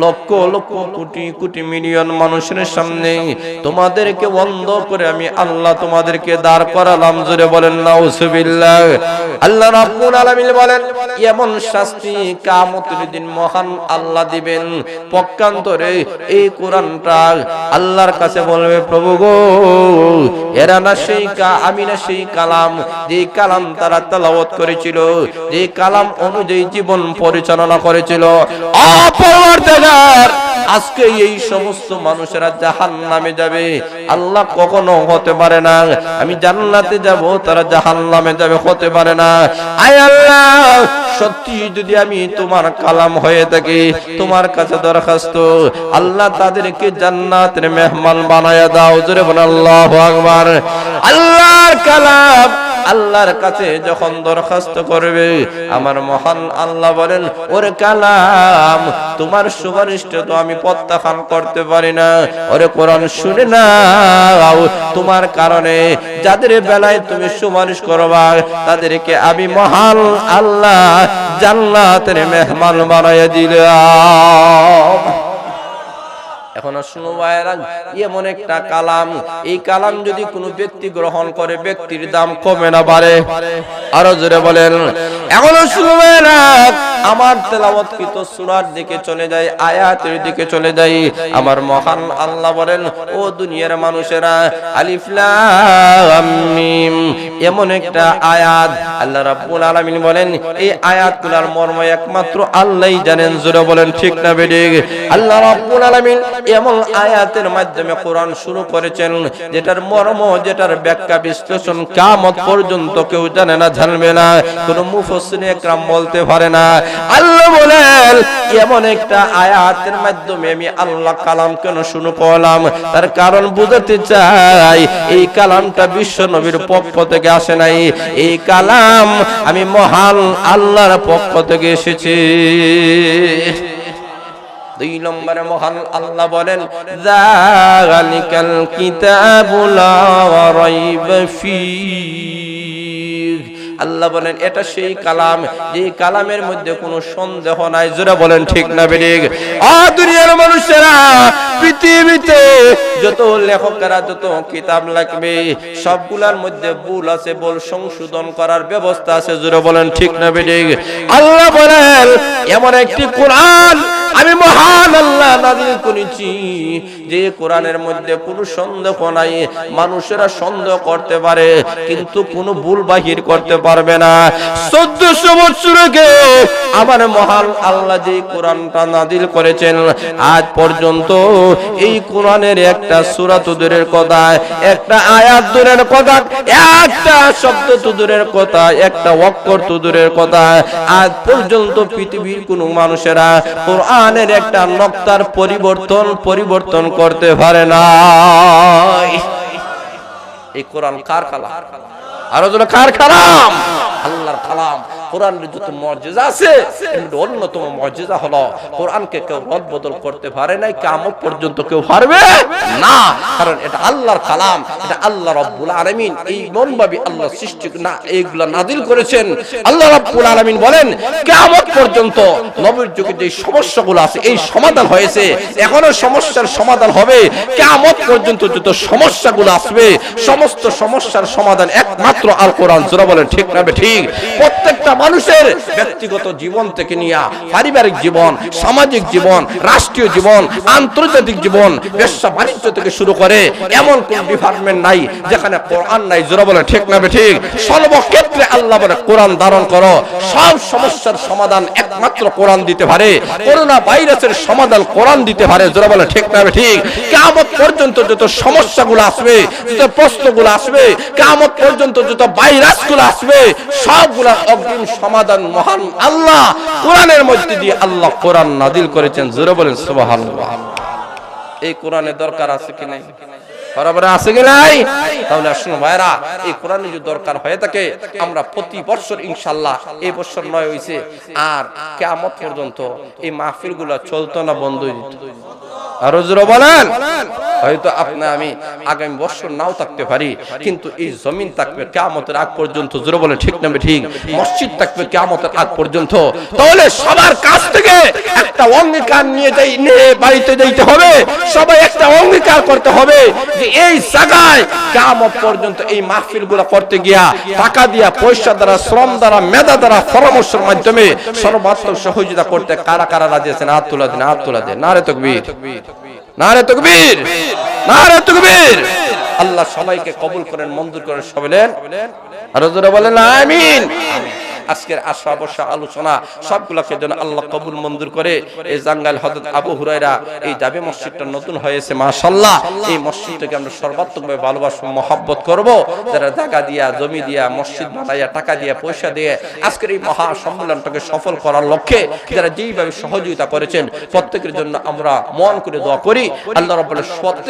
লক্ষ লক্ষ কোটি কোটি মিলিয়ন মানুষের সামনে তোমাদেরকে বন্ধ করে আমি আল্লাহ তোমাদেরকে দাঁড় করালাম। জোরে বলেন নাউজুবিল্লাহ। আল্লাহ রাব্বুল আলামিন বলেন, এমন শাস্তি কিয়ামতের দিন মহান আল্লাহ দিবেন। পক্ষান্তরে এই কোরআনটা আল্লাহর কাছে বলবে, প্রভু গো, এরা না সেই আমি না সেই কালাম, যে কালাম তারা তেলাওয়াত করেছিল, যে কালাম অনুযায়ী জীবন পরিচালনা করেছিল। অপরওয়ারদিগার, আজকে এই সমস্ত মানুষেরা জাহান্নামে যাবে। আল্লাহ কখনো হতে পারে না আমি জান্নাতে যাব, তারা জাহান্নামে যাবে, হতে পারে না। আয় আল্লাহ, সত্যি যদি আমি তোমার কালাম হয়ে থাকি, তোমার কাছে দরখাস্ত, আল্লাহ তাদেরকে জান্নাতের মেহমান বানায়া দাও। জোরে বলেন আল্লাহু আকবার। আল্লাহর কালাম আল্লাহর কাছে যখন দরখাস্ত করবে, আমার মহান আল্লাহ বলেন, ওরে কালাম, তোমার সুপারিশ তো আমি প্রত্যাখ্যান করতে পারি না। ওরে কোরআন শুনে নাও, তোমার কারণে যাদের বেলায় তুমি সুপারিশ করবা, তাদেরকে আমি মহান আল্লাহ জান্নাতের মেহমান বানাইয়া দিলাম। এখন শুনো ভাইরা, এমন একটা কালাম, এই কালাম যদি কোনো ব্যক্তি গ্রহণ করে, ব্যক্তির দাম কমে না বাড়ে? আরো জোরে বলেন। এখন শুনো ভাইরা, আমার তেলাওয়াতকৃত সূরার দিকে চলে যায়, আয়াতের দিকে চলে যায়। আমার মহান আল্লাহ বলেন, ও দুনিয়ার মানুষেরা, আলিফ লাম মিম এমন একটা আয়াত, আল্লাহ রাব্বুল আলামিন বলেন, এই আয়াতগুলোর মর্ম একমাত্র আল্লাহই জানেন। জোরে বলেন ঠিক না বেঠিক? আল্লাহ রাব্বুল আলামিন এমন আয়াতের মাধ্যমে কোরআন শুরু করেছেন, যেটার মর্ম, যেটার ব্যাখ্যা বিশ্লেষণ কিয়ামত পর্যন্ত কেউ জানে না, জানবে না, কোন মুফাসসির একরাম বলতে পারে না। আল্লাহ বলেন, এমন একটা আয়াতের মাধ্যমে আমি আল্লাহ কালাম কেন শুরু করলাম, তার কারণ বুঝাতে চাই। এই কালামটা বিশ্ব নবীর পক্ষ থেকে আসে নাই, এই কালাম আমি মহান আল্লাহর পক্ষ থেকে এসেছি। 2 নম্বরে মহান আল্লাহ বলেন, যালিকাল কিতাবু লা রাইবা ফীহ। আল্লাহ বলেন, এটা সেই কালাম, যে কালামের মধ্যে কোনো সন্দেহ নাই। জোরে বলেন ঠিক না বেঠিক? দুনিয়ার মানুষেরা, পৃথিবীতে যত লেখকেরা যত কিতাব লিখবে, সবগুলোর মধ্যে ভুল আছে, ভুল সংশোধন করার ব্যবস্থা আছে। জোরে বলেন ঠিক না বেঠিক? আল্লাহ বলেন, এমন একটি কোরআন আমি মহান আল্লাহ নাযিল করেছি, যে কোরআনের মধ্যে কোনো সন্দেহ নাই। মানুষেরা সন্দেহ করতে পারে, কিন্তু কোনো ভুল বাহির করতে পারবে না। 1400 বছর আগে আমার মহান আল্লাহ যে কোরআনটা নাযিল করেছেন, আজ পর্যন্ত এই কোরআনের একটা সূরা তো দূরের কথা, একটা আয়াত দূরের কথা, একটা শব্দ তো দূরের কথা, একটা অক্ষর তো দূরের কথা, আজ পর্যন্ত পৃথিবীর কোনো মানুষেরা কোরআনের একটা নকতার পরিবর্তন করতে পারে না। এই কোরআন কার কালাম? আরো জোরে কার কালাম? আল্লাহর কালাম। কোরআনের যত মুজিজা আছে এর মধ্যে অন্যতম মুজিজা হলো কোরআনকে কেউ রদ বদল করতে পারে নাই, কিয়ামত পর্যন্ত কেউ পারবে না। কারণ এটা আল্লাহর কালাম, এটা আল্লাহ রাব্বুল আলামিন এই মনভাবে আল্লাহ সৃষ্টি না এইগুলা নাযিল করেছেন। আল্লাহ রাব্বুল আলামিন বলেন কিয়ামত পর্যন্ত নবীর যুগে যে সমস্যাগুলো আছে এই সমাধান হয়েছে, এখনো সমস্যার সমাধান হবে। কিয়ামত পর্যন্ত যত সমস্যাগুলো আসবে সমস্ত সমস্যার সমাধান একমাত্র আল কোরআন। জোরে বলেন ঠিক না ঠিক? প্রত্যেকটা মানুষের ব্যক্তিগত জীবন থেকে নিয়ে পারিবারিক জীবন, সামাজিক জীবন, রাষ্ট্রীয় জীবন, আন্তর্জাতিক জীবন, ব্যবসা বাণিজ্য থেকে শুরু করে এমন কোন ডিপার্টমেন্ট নাই যেখানে কোরআন নাই। জোরে বলেন ঠিক না ঠিক? সর্বক্ষেত্রে আল্লাহ বলে কোরআন ধারণ করো, সব সমস্যার সমাধান একমাত্র কোরআন দিতে পারে। করোনা ভাইরাসের সমাধান কোরআন দিতে পারে। জোরে বলেন ঠিক না ঠিক? কিয়ামত পর্যন্ত যত সমস্যাগুলো আসবে, যত প্রশ্নগুলো আসবে, কিয়ামত পর্যন্ত যত ভাইরাসগুলো আসবে সবগুলোর অগ্রিম সমাধান মহান আল্লাহ কোরআনের মধ্যে দিয়ে আল্লাহ কোরআন নাযিল করেছেন। জোরে বলেন সুবহানাল্লাহ। এই কোরআনের দরকার আছে কি নাই? বরাবর আছে কি নাই? তাহলে আসুন ভাইরা, এই কোরআনের যদি দরকার হয়ে থাকে আমরা প্রতি বছর ইনশাআল্লাহ, এই বছর নয় হইছে আর কিয়ামত পর্যন্ত এই মাহফিলগুলো চলতো না, বন্ধ হয়ে যেত। আর জোরে বলেন, হয়তো আপনি আমি আগামী বছর নাও থাকতে পারি, কিন্তু এই জমিন থাকবে কিয়ামতের আগ পর্যন্ত। জোরে বলেন ঠিক না ঠিক? মসজিদ থাকবে কিয়ামতের আগ পর্যন্ত। তাহলে সবার কাছ থেকে একটা অঙ্গীকার নিয়ে বাড়িতে যাইতে হবে, সবাই একটা অঙ্গীকার করতে হবে যে এই জায়গায় কিয়ামত পর্যন্ত এই মাহফিলগুলো করতে গিয়া টাকা দিয়া, পয়সা দ্বারা, শ্রম দ্বারা, মেধা দ্বারা, পরামর্শের মাধ্যমে সর্বাত্মক সহযোগিতা করতে কারা কারা রাজি আছেন? হাত তুলে দিন, হাত তুলে দেন। নারে তাকবীর, নারে তাকবীর, নারে তাকবীর। আল্লাহ সবাইকে কবুল করেন, মঞ্জুর করেন। সবাই বলেন আর জোরে বলেন আমিন। আজকের আশা বসা আলোচনা সবগুলোকে যেন আল্লাহ কবুল মঞ্জুর করে। এই জাঙ্গাল হযরত আবু হুরায়রা এই জামে মসজিদটা নতুন হয়েছে মাশাআল্লাহ, এই মসজিদটাকে আমরা সর্বাত্মকভাবে ভালোবাসব, মহব্বত করব। যারা টাকা দিয়া, জমি দিয়া, মসজিদ বানাইয়া, টাকা দিয়া, পয়সা দিয়ে আজকের এই মহা সম্মেলনটাকে সফল করার লক্ষ্যে যারা যেইভাবে সহযোগিতা করেছেন প্রত্যেকের জন্য আমরা মন করে দোয়া করি। আল্লাহ রাব্বুল আলামিন